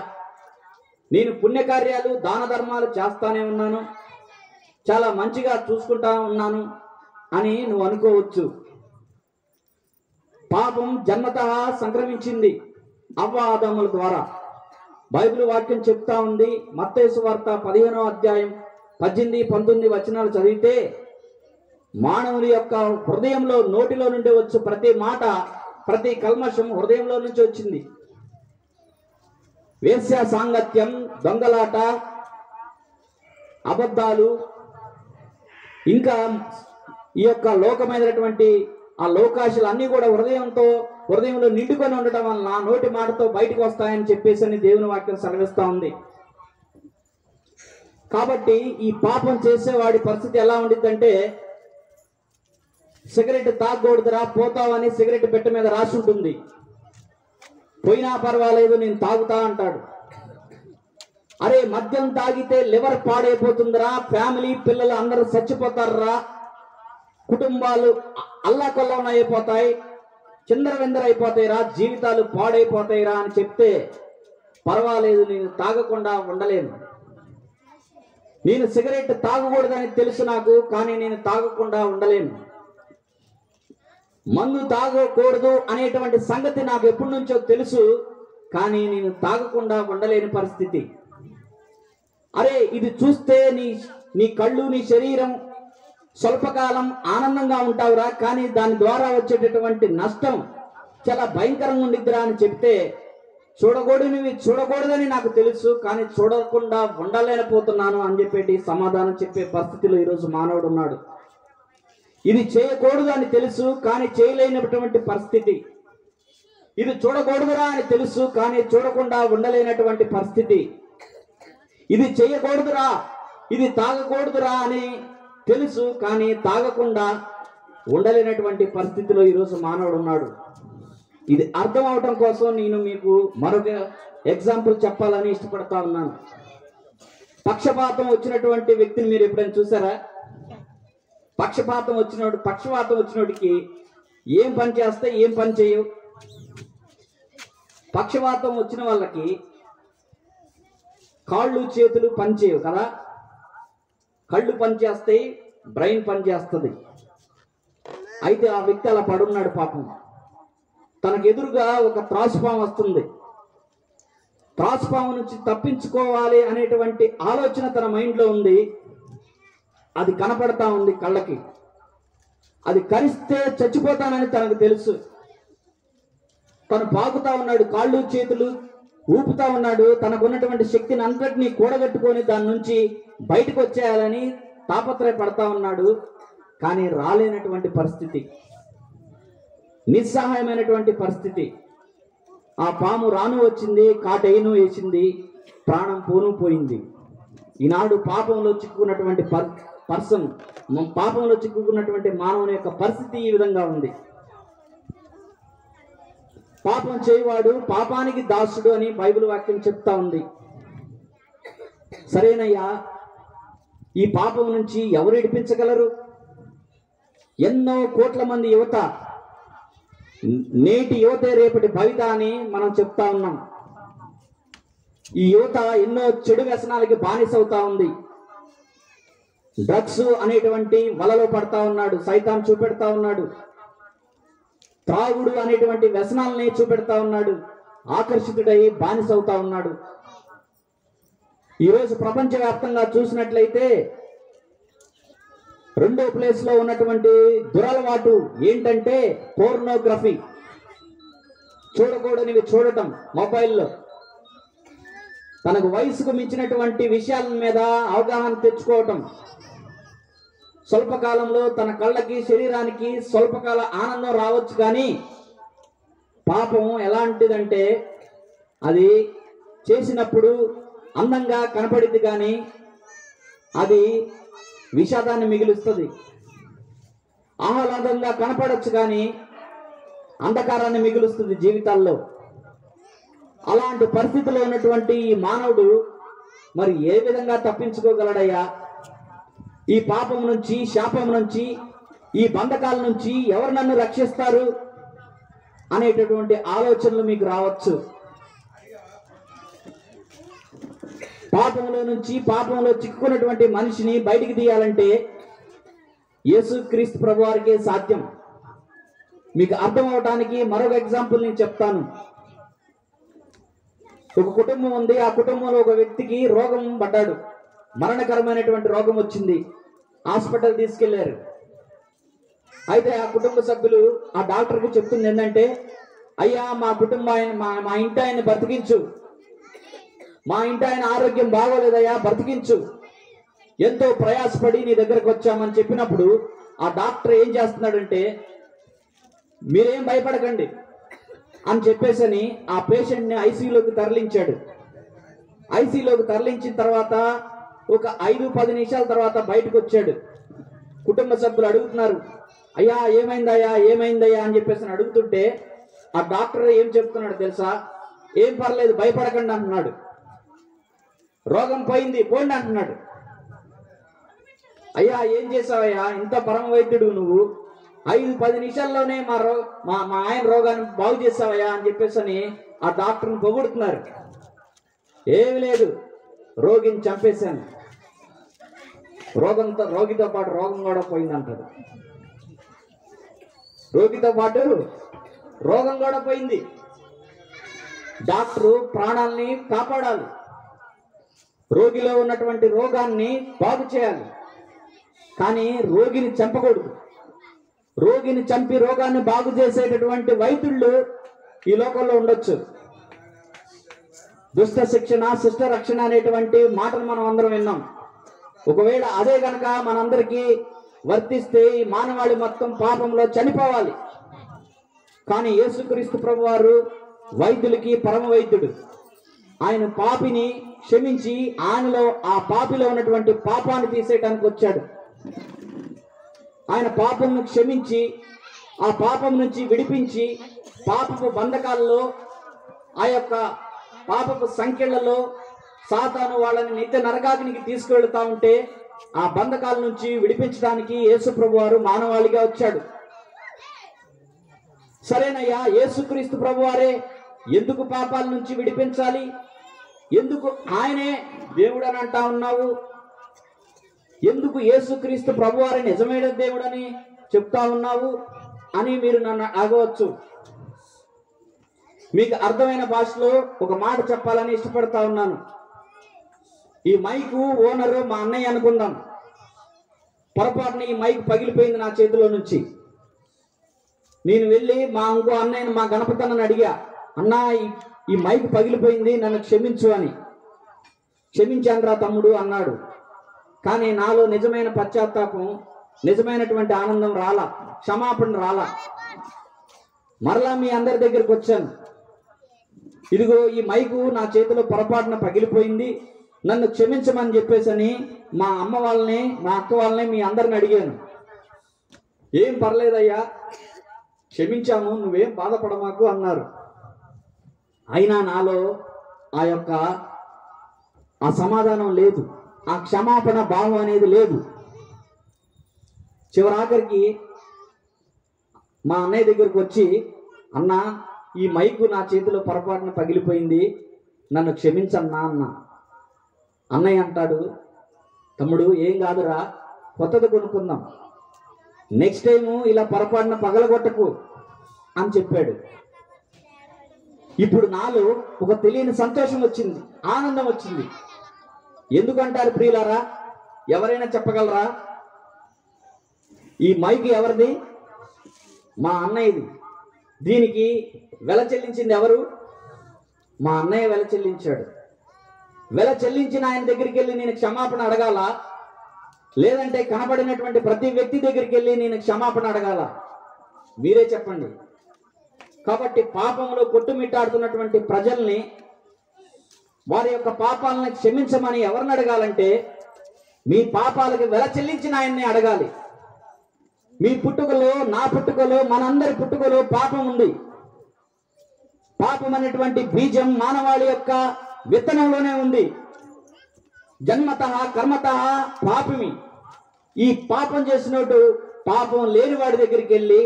నేను పుణ్యకార్యాలు దాన ధర్మాలు చేస్తానే ఉన్నాను, చాలా మంచిగా చూసుకుంటా ఉన్నాను అని నువ్వు అనుకోవచ్చు. పాపం జన్మతః సంక్రమించింది అవ్వ ఆదాముల ద్వారా. బైబిల్ వాక్యం చెప్తా ఉంది. మత్తయి సువార్త 15వ అధ్యాయం 18-19 వచనాలు చదివితే, మానవుని యొక్క హృదయంలో, నోటిలో నుండి వచ్చు ప్రతి మాట, ప్రతి కల్మషం హృదయంలో నుంచి వచ్చింది. వేశ్య సాంగత్యం, దొంగలాట, అబద్ధాలు, ఇంకా ఈ యొక్క లోకమైనటువంటి ఆ లోకాశలు అన్నీ కూడా హృదయంలో నిండుకొని ఉండటం వలన నోటి మాటతో బయటకు వస్తాయని చెప్పేసి దేవుని వాక్యం సెలవిస్తా ఉంది. కాబట్టి ఈ పాపం చేసేవాడి పరిస్థితి ఎలా ఉండిద్దంటే, సిగరెట్ తాగకూడదురా పోతావని సిగరెట్ పెట్టె మీద రాసి ఉంటుంది. పోయినా పర్వాలేదు నేను తాగుతా అంటాడు. అరే మద్యం తాగితే లివర్ పాడైపోతుందిరా, ఫ్యామిలీ పిల్లలు అందరూ చచ్చిపోతారా, కుటుంబాలు అల్లాకొల్లం అయిపోతాయి, చిందరవిందర అయిపోతాయిరా, జీవితాలు పాడైపోతాయిరా అని చెప్తే పర్వాలేదు నేను తాగకుండా ఉండలేను, నేను సిగరెట్ తాగకూడదని తెలుసు నాకు, కానీ నేను తాగకుండా ఉండలేను, మందు తాగకూడదు అనేటువంటి సంగతి నాకు ఎప్పటి నుంచో తెలుసు, కానీ నేను తాగకుండా ఉండలేని పరిస్థితి. అరే ఇది చూస్తే నీ కళ్ళు, నీ శరీరం స్వల్పకాలం ఆనందంగా ఉంటావురా, కానీ దాని ద్వారా వచ్చేటటువంటి నష్టం చాలా భయంకరంగా ఉండిద్దిరా అని చెప్తే, చూడకూడదని నాకు తెలుసు, కానీ చూడకుండా ఉండలేకపోతున్నాను అని చెప్పేటి సమాధానం చెప్పే పరిస్థితిలో ఈరోజు మానవుడు ఉన్నాడు. ఇది చేయకూడదు అని తెలుసు, కానీ చేయలేనటువంటి పరిస్థితి. ఇది చూడకూడదురా అని తెలుసు, కానీ చూడకుండా ఉండలేనటువంటి పరిస్థితి. ఇది చేయకూడదురా, ఇది తాగకూడదురా అని తెలుసు, కానీ తాగకుండా ఉండలేనటువంటి పరిస్థితిలో ఈరోజు మానవుడు ఉన్నాడు. ఇది అర్థం అవటం కోసం నేను మీకు మరొక ఎగ్జాంపుల్ చెప్పాలని ఇష్టపడతా ఉన్నాను. పక్షపాతం వచ్చినటువంటి వ్యక్తిని మీరు ఎప్పుడైనా చూసారా? పక్షపాతం వచ్చినోడికి ఏం పని చేస్తే ఏం పని చేయవు. పక్షవాతం వచ్చిన వాళ్ళకి కాళ్ళు చేతులు పనిచేయవు కదా, కళ్ళు పనిచేస్తాయి, బ్రెయిన్ పనిచేస్తుంది. అయితే ఆ వ్యక్తి అలా పడున్నాడు పాపం. తనకు ఎదురుగా ఒక త్రాసుపాము వస్తుంది. త్రాసుపాము నుంచి తప్పించుకోవాలి అనేటువంటి ఆలోచన తన మైండ్లో ఉంది. అది కనపడతా ఉంది కళ్ళకి. అది కరిస్తే చచ్చిపోతానని తనకు తెలుసు. తను పాకుతా ఉన్నాడు, కాళ్ళు చేతులు ఊపుతా ఉన్నాడు. తనకున్నటువంటి శక్తిని అంతటినీ కూడగట్టుకొని దాని నుంచి బయటకు వచ్చేయాలని తాపత్రయపడతా ఉన్నాడు. కానీ రాలేనటువంటి పరిస్థితి, నిస్సహాయమైనటువంటి పరిస్థితి. ఆ పాము రాను వచ్చింది, కాటైను వేసింది, ప్రాణం పోను పోయింది. ఈనాడు పాపంలో చిక్కుకున్నటువంటి పర్సన్, పాపంలో చిక్కుకున్నటువంటి మానవుని యొక్క పరిస్థితి ఈ విధంగా ఉంది. పాపం చేయవాడు పాపానికి దాసుడు అని బైబిల్ వాక్యం చెప్తా ఉంది. సరేనయ్యా, ఈ పాపం నుంచి ఎవరు విడిపించగలరు? ఎన్నో కోట్ల మంది యువత, నేటి యువతే రేపటి భవిత అని మనం చెప్తా ఉన్నాం. ఈ యువత ఎన్నో చెడు వ్యసనాలకి బానిసవుతా ఉంది. డ్రగ్స్ అనేటువంటి వలలో పడతా ఉన్నాడు, సైతాన్ చూపెడతా ఉన్నాడు. త్రాగుడు అనేటువంటి వ్యసనాలని చూపెడతా ఉన్నాడు, ఆకర్షితుడై బానిసవుతా ఉన్నాడు. ఈరోజు ప్రపంచవ్యాప్తంగా చూసినట్లయితే రెండో ప్లేస్ లో ఉన్నటువంటి దురలవాటు ఏంటంటే పోర్నోగ్రఫీ. చూడకూడనివి చూడటం మొబైల్లో. తనకు వయసుకు మించినటువంటి విషయాల మీద అవగాహన తెచ్చుకోవటం. స్వల్పకాలంలో తన కళ్ళకి శరీరానికి స్వల్పకాల ఆనందం రావచ్చు, కానీ పాపం ఎలాంటిదంటే అది చేసినప్పుడు అందంగా కనపడింది, కానీ అది విషాదాన్ని మిగులుస్తుంది. ఆహ్లాదంగా కనపడచ్చు, కానీ అంధకారాన్ని మిగులుస్తుంది జీవితాల్లో. అలాంటి పరిస్థితిలో ఉన్నటువంటి ఈ మానవుడు మరి ఏ విధంగా తప్పించుకోగలడయ్యా? ఈ పాపం నుంచి, శాపం నుంచి, ఈ బంధకాల నుంచి ఎవరు నన్ను రక్షిస్తారు అనేటటువంటి ఆలోచనలు మీకు రావచ్చు. పాపంలో నుంచి, పాపంలో చిక్కుకున్నటువంటి మనిషిని బయటికి తీయాలంటే యేసుక్రీస్తు ప్రభువారికే సాధ్యం. మీకు అర్థం అవడానికి మరొక ఎగ్జాంపుల్ నేను చెప్తాను. ఒక కుటుంబం ఉంది. ఆ కుటుంబంలో ఒక వ్యక్తికి రోగం పడ్డాడు, మరణకరమైనటువంటి రోగం వచ్చింది. హాస్పిటల్ తీసుకెళ్లారు. అయితే ఆ కుటుంబ సభ్యులు ఆ డాక్టర్కి చెప్తుంది ఏంటంటే, అయ్యా మా కుటుంబాన్ని, మా ఇంటి ఆయన్ని బ్రతికించు, మా ఇంటి ఆయన ఆరోగ్యం బాగోలేదయ్యా, బ్రతికించు, ఎంతో ప్రయాసపడి నీ దగ్గరకు వచ్చామని చెప్పినప్పుడు ఆ డాక్టర్ ఏం చేస్తున్నాడంటే, మీరేం భయపడకండి అని చెప్పేసని ఆ పేషెంట్ని ఐసీయూలోకి తరలించాడు. ఐసీయూలోకి తరలించిన తర్వాత ఒక 5-10 నిమిషాల తర్వాత బయటకు వచ్చాడు. కుటుంబ సభ్యులు అడుగుతున్నారు, అయ్యా ఏమైందయ్యా, ఏమైందయ్యా అని చెప్పేసి అడుగుతుంటే ఆ డాక్టర్ ఏం చెప్తున్నాడు తెలుసా? ఏం పర్లేదు, భయపడకండి అంటున్నాడు. రోగం పోయింది, పోండి అంటున్నాడు. అయ్యా ఏం చేసావయ్యా, ఇంత పరమ వైద్యుడు నువ్వు, 5-10 నిమిషాల్లోనే మా ఆయన రోగాన్ని బాగు చేసావయ్యా అని చెప్పేసి ఆ డాక్టర్ని పొగుడుతున్నారు. ఏమి లేదు, రోగిని చంపేశాను, రోగితో పాటు రోగం కూడా పోయింది అంటాడు. రోగితో పాటు రోగం కూడా పోయింది. డాక్టరు ప్రాణాలని కాపాడాలి, రోగిలో ఉన్నటువంటి రోగాన్ని బాగు చేయాలి, కానీ రోగిని చంపకూడదు. రోగిని చంపి రోగాన్ని బాగు చేసేటటువంటి వైద్యుళ్ళు ఈ లోకంలో ఉండొచ్చు. దుష్ట శిక్షణ, శిష్ట రక్షణ అనేటువంటి మాటలు మనం అందరం విన్నాం. ఒకవేళ అదే గనక మనందరికీ వర్తిస్తే ఈ మానవాళి మొత్తం పాపంలో చనిపోవాలి. కానీ యేసుక్రీస్తు ప్రభువారు వైద్యులకి పరమ వైద్యుడు. ఆయన పాపిని క్షమించి ఆయనలో, ఆ పాపిలో ఉన్నటువంటి పాపాన్ని తీసేయడానికి వచ్చాడు. ఆయన పాపంను క్షమించి ఆ పాపం నుంచి విడిపించి, పాపపు బంధకాలలో, ఆ యొక్క పాపపు సంఖ్యలలో సాతాను వాళ్ళని నిత్య నరకాగ్నికి తీసుకువెళ్తా ఉంటే ఆ బంధకాల నుంచి విడిపించడానికి యేసు ప్రభువారు మానవాళిగా వచ్చాడు. సరేనయ్యా, యేసుక్రీస్తు ప్రభువారే ఎందుకు పాపాల నుంచి విడిపించాలి? ఎందుకు ఆయనే దేవుడు అని అంటా ఉన్నావు? ఎందుకు యేసుక్రీస్తు ప్రభువారి నిజమైన దేవుడని చెప్తా ఉన్నావు అని మీరు నన్ను అడగవచ్చు. మీకు అర్థమైన భాషలో ఒక మాట చెప్పాలని ఇష్టపడతా ఉన్నాను. ఈ మైకు ఓనరు మా అన్నయ్య అనుకుందాం. పొరపాటున ఈ మైక్ పగిలిపోయింది నా చేతిలో నుంచి. నేను వెళ్ళి మా ఇంకో అన్నయ్యను, మా గణపతి అన్నని అడిగా, అన్నా ఈ మైక్ పగిలిపోయింది, నన్ను క్షమించు అని. క్షమించానురా తమ్ముడు అన్నాడు. కానీ నాలో నిజమైన పశ్చాత్తాపం, నిజమైనటువంటి ఆనందం రాలా, క్షమాపణ రాలా. మరలా మీ అందరి దగ్గరికి వచ్చాను. ఇదిగో ఈ మైకు నా చేతిలో పొరపాటున పగిలిపోయింది, నన్ను క్షమించమని చెప్పేసని మా అమ్మ వాళ్ళని, మా అక్క వాళ్ళని, మీ అందరిని అడిగాను. ఏం పర్లేదయ్యా, క్షమించాము, నువ్వేం బాధపడమాకు అన్నారు. అయినా నాలో ఆ సమాధానం లేదు, ఆ క్షమాపణ భావం అనేది లేదు. చివరాఖరికి మా అన్నయ్య దగ్గరికి వచ్చి, అన్నా ఈ మైకు నా చేతిలో పొరపాటున పగిలిపోయింది, నన్ను క్షమించన్నా అన్న. అన్నయ్య అంటాడు, తమ్ముడు ఏం కాదురా, కొత్తది కొనుక్కుందాం, నెక్స్ట్ టైము ఇలా పొరపాటున పగలగొట్టకు అని చెప్పాడు. ఇప్పుడు నాలో ఒక తెలియని సంతోషం వచ్చింది, ఆనందం వచ్చింది. ఎందుకంటారు ప్రియులారా? ఎవరైనా చెప్పగలరా? ఈ మైక్ ఎవరిది? మా అన్నయ్యది. దీనికి వెల చెల్లించింది ఎవరు? మా అన్నయ్య వెల చెల్లించాడు. వెల చెల్లించిన ఆయన దగ్గరికి వెళ్ళి నేను క్షమాపణ అడగాల, లేదంటే కనబడినటువంటి ప్రతి వ్యక్తి దగ్గరికి వెళ్ళి నేను క్షమాపణ అడగాల? మీరే చెప్పండి. కాబట్టి పాపంలో కొట్టుమిట్టాడుతున్నటువంటి ప్రజల్ని, వారి యొక్క పాపాలను క్షమించమని ఎవరిని అడగాలంటే మీ పాపాలకు వెల చెల్లించిన ఆయన్ని అడగాలి. మీ పుట్టుకలో, నా పుట్టుకలో, మనందరి పుట్టుకలో పాపం ఉంది. పాపం అనేటువంటి బీజం మానవాళి యొక్క విత్తనంలోనే ఉంది. జన్మతః కర్మతః పాపిమి. ఈ పాపం చేసినట్టు పాపం లేని వాడి దగ్గరికి వెళ్ళి,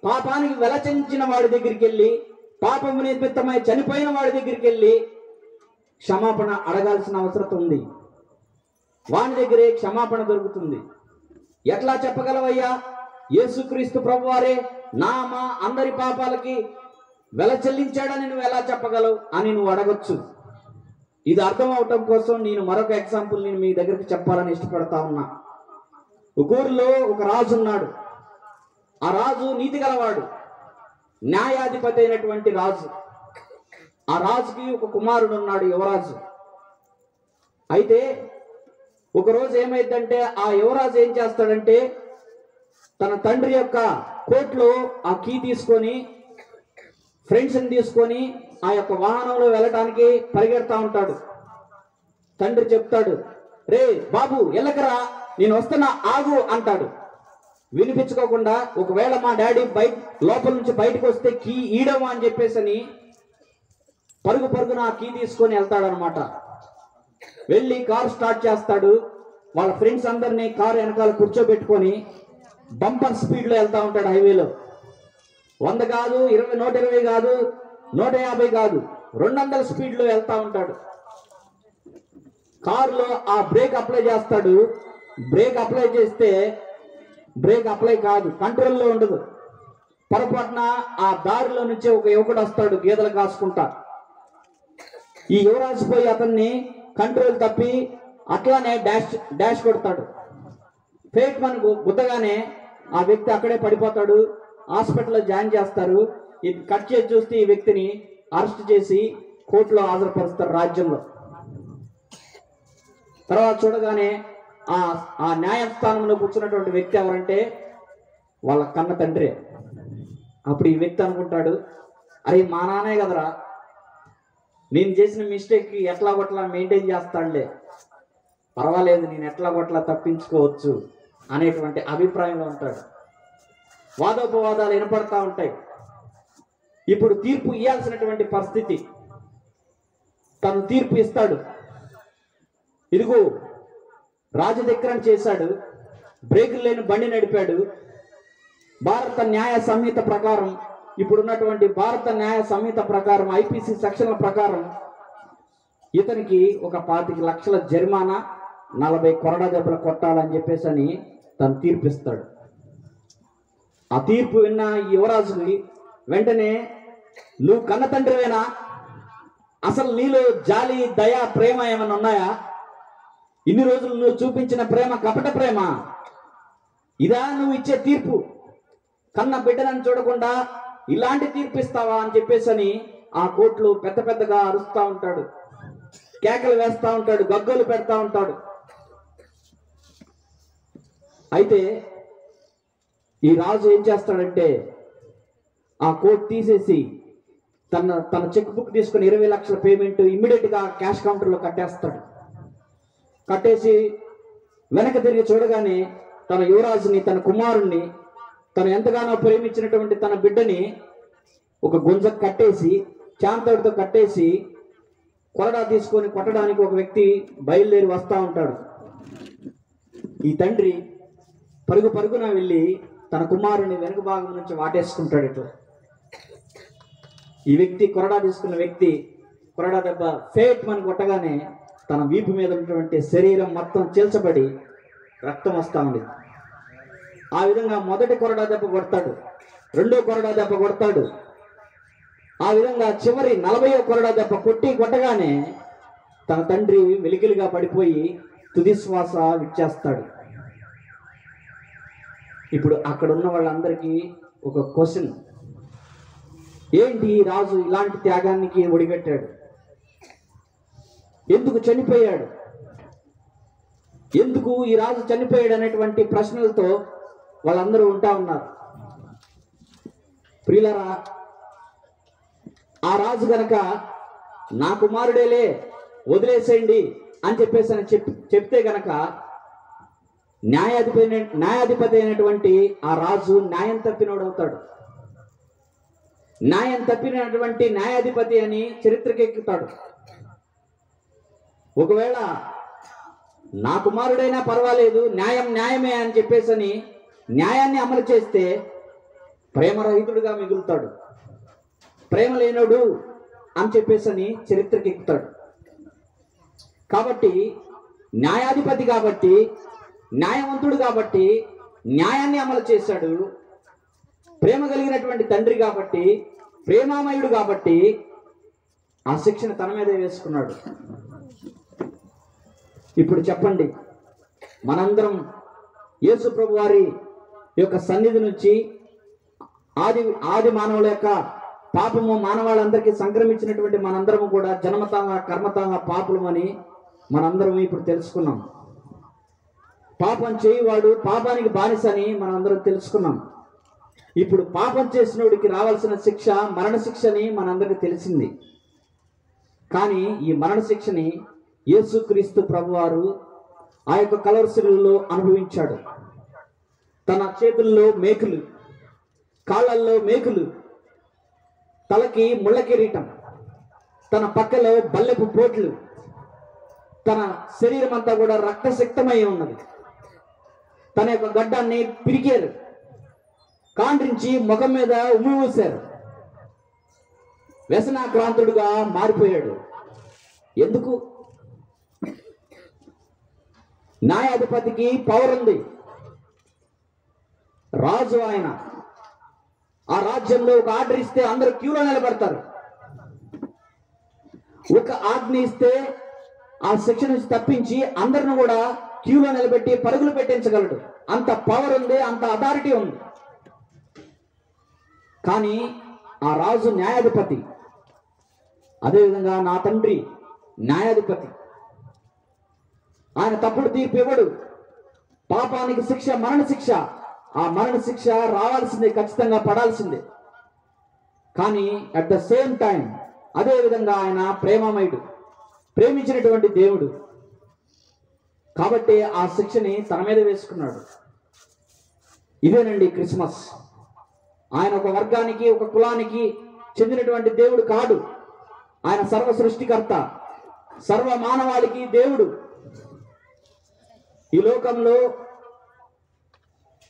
పాపానికి వెల చెల్లించిన వాడి దగ్గరికి వెళ్ళి, పాపము నిమిత్తమై చనిపోయిన వాడి దగ్గరికి వెళ్ళి క్షమాపణ అడగాల్సిన అవసరం ఉంది. వాని దగ్గరే క్షమాపణ దొరుకుతుంది. ఎట్లా చెప్పగలవయ్యా? యేసుక్రీస్తు ప్రభువారే మా అందరి పాపాలకి వెల చెల్లించాడని నువ్వు ఎలా చెప్పగలవు అని నువ్వు అడగొచ్చు. ఇది అర్థం అవటం కోసం నేను మరొక ఎగ్జాంపుల్ నేను మీ దగ్గరికి చెప్పాలని ఇష్టపడతా ఉన్నా. ఒక ఊరిలో ఒక రాజు ఉన్నాడు. ఆ రాజు నీతి గలవాడు, న్యాయాధిపతి అయినటువంటి రాజు. ఆ రాజుకి ఒక కుమారుడు ఉన్నాడు, యువరాజు. అయితే ఒకరోజు ఏమైందంటే ఆ యువరాజు ఏం చేస్తాడంటే తన తండ్రి యొక్క కోట్లో ఆ కీ తీసుకొని, ఫ్రెండ్స్ని తీసుకొని ఆ యొక్క వాహనంలో వెళ్ళటానికి పరిగెడతా ఉంటాడు. తండ్రి చెప్తాడు, రే బాబు ఎల్లకరా, నేను వస్తున్నా ఆగు అంటాడు. వినిపించుకోకుండా ఒకవేళ మా డాడీ లోపల నుంచి బయటకు వస్తే కీ ఈడమా అని చెప్పేసి పరుగు పరుగున ఆ కీ తీసుకొని వెళ్తాడనమాట. వెళ్ళి కారు స్టార్ట్ చేస్తాడు. వాళ్ళ ఫ్రెండ్స్ అందరినీ కారు వెనకాల కూర్చోబెట్టుకొని బంపర్ స్పీడ్లో వెళ్తా ఉంటాడు. హైవేలో 100 కాదు, 120 కాదు, 150 కాదు, 200 స్పీడ్లో వెళ్తా ఉంటాడు. కారులో ఆ బ్రేక్ అప్లై చేస్తాడు. బ్రేక్ అప్లై చేస్తే బ్రేక్ అప్లై కాదు, కంట్రోల్లో ఉండదు. పొరపాటున ఆ దారిలో నుంచి ఒక యువకుడు వస్తాడు గీదలు కాసుకుంటా. ఈ యువరాజు పోయి అతన్ని కంట్రోల్ తప్పి అట్లానే డాష్ కొడతాడు. ఫేక్ మన్ గుద్దగానే ఆ వ్యక్తి అక్కడే పడిపోతాడు. హాస్పిటల్లో జాయిన్ చేస్తారు. ఇది కట్ చేసి చూస్తే ఈ వ్యక్తిని అరెస్ట్ చేసి కోర్టులో హాజరుపరుస్తారు రాజ్యంలో. తర్వాత చూడగానే ఆ న్యాయస్థానంలో కూర్చున్నటువంటి వ్యక్తి ఎవరంటే వాళ్ళ కన్న తండ్రి. అప్పుడు ఈ వ్యక్తి అనుకుంటాడు, అరే మా నాన్నే కదరా, నేను చేసిన మిస్టేక్కి ఎట్లా కొట్లా మెయింటైన్ చేస్తాడులే, పర్వాలేదు నేను ఎట్లా కొట్లా తప్పించుకోవచ్చు అనేటువంటి అభిప్రాయంలో ఉంటాడు. వాదోపవాదాలు వినపడతా ఉంటాయి. ఇప్పుడు తీర్పు ఇవ్వాల్సినటువంటి పరిస్థితి. తను తీర్పు ఇస్తాడు. ఇదిగో రాజధిక్రమం చేశాడు, బ్రేకులు లేని బండి నడిపాడు, భారత న్యాయ సంహిత ప్రకారం ఇప్పుడున్నటువంటి భారత న్యాయ సంహిత ప్రకారం, ఐపీసీ సెక్షన్ల ప్రకారం ఇతనికి ఒక 25 లక్షల జరిమానా, 40 కొరడా దెబ్బలు కొట్టాలని చెప్పేసి అని తను తీర్పిస్తాడు. ఆ తీర్పు విన్న యువరాజుని వెంటనే, నువ్వు కన్న తండ్రివేనా? అసలు నీలో జాలి, దయ, ప్రేమ ఏమైనా ఉన్నాయా? ఇన్ని రోజులు నువ్వు చూపించిన ప్రేమ కపట ప్రేమ. ఇదా నువ్వు ఇచ్చే తీర్పు? కన్న బిడ్డలను చూడకుండా ఇలాంటి తీర్పు ఇస్తావా అని చెప్పేసి అని ఆ కోర్టులో పెద్ద పెద్దగా అరుస్తూ ఉంటాడు, కేకలు వేస్తూ ఉంటాడు, గగ్గోలు పెడతా ఉంటాడు. అయితే ఈ రాజు ఏం చేస్తాడంటే, ఆ కోర్టు తీసేసి తన చెక్ బుక్ తీసుకుని 20 లక్షల పేమెంట్ ఇమ్మీడియట్ గా క్యాష్ కౌంటర్లో కట్టేస్తాడు. కట్టేసి వెనక తిరిగి చూడగానే తన యువరాజుని, తన కుమారుణ్ణి, తను ఎంతగానో ప్రేమించినటువంటి తన బిడ్డని ఒక గుంజ కట్టేసి, చాంతడితో కట్టేసి, కొరడా తీసుకొని కొట్టడానికి ఒక వ్యక్తి బయలుదేరి వస్తూ ఉంటాడు. ఈ తండ్రి పరుగు పరుగున వెళ్ళి తన కుమారుని వెనుక భాగం నుంచి వాటేసుకుంటాడు. ఇట్లా ఈ వ్యక్తి, కొరడా తీసుకున్న వ్యక్తి, కొరడా దెబ్బ ఫేట్ అని కొట్టగానే తన వీపు మీద ఉన్నటువంటి శరీరం మొత్తం చీల్చబడి రక్తం వస్తూ ఉంది. ఆ విధంగా మొదటి కొరడా దెబ్బ కొడతాడు, రెండో కొరడా దెబ్బ కొడతాడు. ఆ విధంగా చివరి 40వ కొరడా దెబ్బ కొట్టగానే తన తండ్రి వెలికిలిగా పడిపోయి తుది శ్వాస విచ్చేస్తాడు. ఇప్పుడు అక్కడ ఉన్న వాళ్ళందరికీ ఒక క్వశ్చన్, ఏంటి రాజు ఇలాంటి త్యాగానికి ఒడిగట్టాడు? ఎందుకు చనిపోయాడు? ఎందుకు ఈ రాజు చనిపోయాడు అనేటువంటి ప్రశ్నలతో వాళ్ళందరూ ఉంటా ఉన్నారు. ప్రియులరా, ఆ రాజు గనక నా కుమారుడేలే వదిలేసేయండి అని చెప్పేసి అని చెప్తే గనక న్యాయాధిపతి అయినటువంటి ఆ రాజు న్యాయం తప్పినోడవుతాడు. న్యాయం తప్పినటువంటి న్యాయాధిపతి అని చరిత్రకెక్కుతాడు. ఒకవేళ నా కుమారుడైనా పర్వాలేదు, న్యాయం న్యాయమే అని చెప్పేసి న్యాయాన్ని అమలు చేస్తే ప్రేమరహితుడుగా మిగులుతాడు, ప్రేమ లేనోడు అని చెప్పేసి చరిత్రకెక్కుతాడు. కాబట్టి న్యాయాధిపతి కాబట్టి, న్యాయవంతుడు కాబట్టి న్యాయాన్ని అమలు చేశాడు. ప్రేమ కలిగినటువంటి తండ్రి కాబట్టి, ప్రేమామయుడు కాబట్టి ఆ శిక్షను తన మీదే వేసుకున్నాడు. ఇప్పుడు చెప్పండి, మనందరం యేసు ప్రభు వారి యొక్క సన్నిధి నుంచి ఆది మానవుల యొక్క పాపము మానవాళ్ళందరికీ సంక్రమించినటువంటి మనందరము కూడా జన్మతాంగా కర్మతాంగా పాపులమని మనందరం ఇప్పుడు తెలుసుకున్నాం. పాపం చేయువాడు పాపానికి బానిసని మనందరం తెలుసుకున్నాం. ఇప్పుడు పాపం చేసినోడికి రావాల్సిన శిక్ష మరణ శిక్షని మనందరికీ తెలిసింది. కానీ ఈ మరణ శిక్షని యేసుక్రీస్తు ప్రభువారు ఆ యొక్క కలవరశిలువలో అనుభవించాడు. తన చేతుల్లో మేకులు, కాళ్ళల్లో మేకులు, తలకి ముళ్ళ కిరీటం, తన పక్కలో బల్లెపు పోట్లు, తన శరీరం అంతా కూడా రక్తసిక్తమై ఉన్నది. తన యొక్క గడ్డాన్ని పిరికారు, కాండ్రించి ముఖం మీద ఉమ్మి ఊశారు. వ్యసనాక్రాంతుడుగా మారిపోయాడు. ఎందుకు? న్యాయాధిపతికి పవర్ ఉంది, రాజు ఆయన. ఆ రాజ్యంలో ఒక ఆర్డర్ ఇస్తే అందరూ క్యూలో నిలబడతారు. ఒక ఆజ్ఞ ఇస్తే ఆ శిక్ష నుంచి తప్పించి అందరిని కూడా క్యూలో నిలబెట్టి పరుగులు పెట్టించగలడు. అంత పవర్ ఉంది, అంత అథారిటీ ఉంది. కానీ ఆ రాజు న్యాయాధిపతి, అదేవిధంగా నా తండ్రి న్యాయాధిపతి. ఆయన తప్పుడు తీర్పు ఇవ్వడు. పాపానికి శిక్ష మరణ శిక్ష, ఆ మరణ శిక్ష రావాల్సిందే, ఖచ్చితంగా పడాల్సిందే. కానీ అట్ ద సేమ్ టైం అదే విధంగా ఆయన ప్రేమమయుడు, ప్రేమించినటువంటి దేవుడు కాబట్టి ఆ శిక్షని తన మీద వేసుకున్నాడు. ఇదేనండి క్రిస్మస్. ఆయన ఒక వర్గానికి, ఒక కులానికి చెందినటువంటి దేవుడు కాదు. ఆయన సర్వ సృష్టికర్త, సర్వ మానవాళికి దేవుడు. ఈ లోకంలో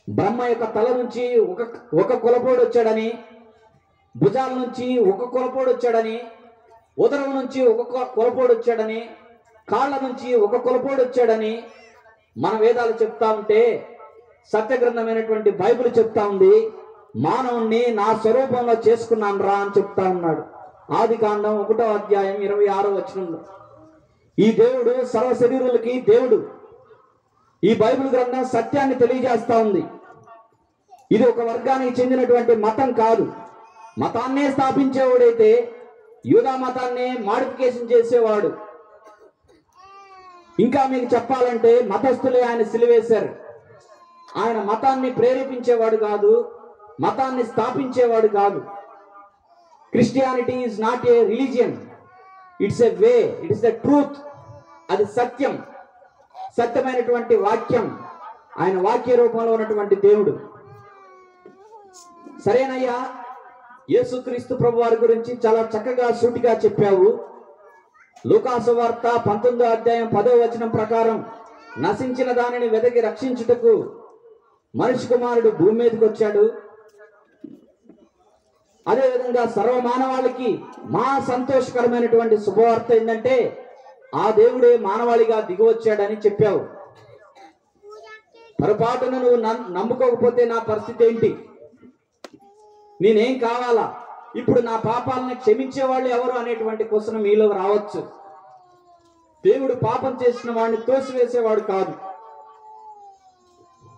బ్రహ్మ యొక్క తల నుంచి ఒక కులపోడు వచ్చాడని, భుజాల నుంచి ఒక కొలపోడు వచ్చాడని, ఉదరం నుంచి ఒక కొలపోడు వచ్చాడని, కాళ్ళ నుంచి ఒక కొలపోడు వచ్చాడని మన వేదాలు చెప్తా ఉంటే, సత్యగ్రంథమైనటువంటి బైబిల్ చెప్తా ఉంది, మానవుణ్ణి నా స్వరూపంలో చేసుకున్నాను రా అని చెప్తా ఉన్నాడు. ఆదికాండం 1వ అధ్యాయం 26వ వచనంలో. ఈ దేవుడు సర్వ శరీరులకి దేవుడు. ఈ బైబిల్ గ్రంథం సత్యాన్ని తెలియజేస్తా ఉంది. ఇది ఒక వర్గానికి చెందినటువంటి మతం కాదు. మతాన్నే స్థాపించేవాడైతే యూదా మతాన్నే మాడిఫికేషన్ చేసేవాడు. ఇంకా మీకు చెప్పాలంటే మతస్థులే ఆయన సిలువేశారు. ఆయన మతాన్ని ప్రేరేపించేవాడు కాదు, మతాన్ని స్థాపించేవాడు కాదు. Christianity is not a religion, it's a way, it's the truth. అది సత్యం, సత్యమైనటువంటి వాక్యం. ఆయన వాక్య రూపంలో ఉన్నటువంటి దేవుడు. సరేనయ్యా, యేసుక్రీస్తు ప్రభు వారి గురించి చాలా చక్కగా సూటిగా చెప్పావు. లూకాసు వార్త 19వ అధ్యాయం 10వ వచనం ప్రకారం నశించిన దానిని వెదకి రక్షించుటకు మనిషి కుమారుడు భూమి మీదకి వచ్చాడు. అదేవిధంగా సర్వమానవాళికి మా సంతోషకరమైనటువంటి శుభవార్త ఏంటంటే ఆ దేవుడే మానవాళిగా దిగివచ్చాడని చెప్పావు. పొరపాటును నువ్వు నమ్ముకోకపోతే నా పరిస్థితి ఏంటి? నేనేం కావాలా? ఇప్పుడు నా పాపాలను క్షమించే వాళ్ళు ఎవరు అనేటువంటి క్వశ్చన్ మీలో రావచ్చు. దేవుడు పాపం చేసిన వాడిని తోసివేసేవాడు కాదు.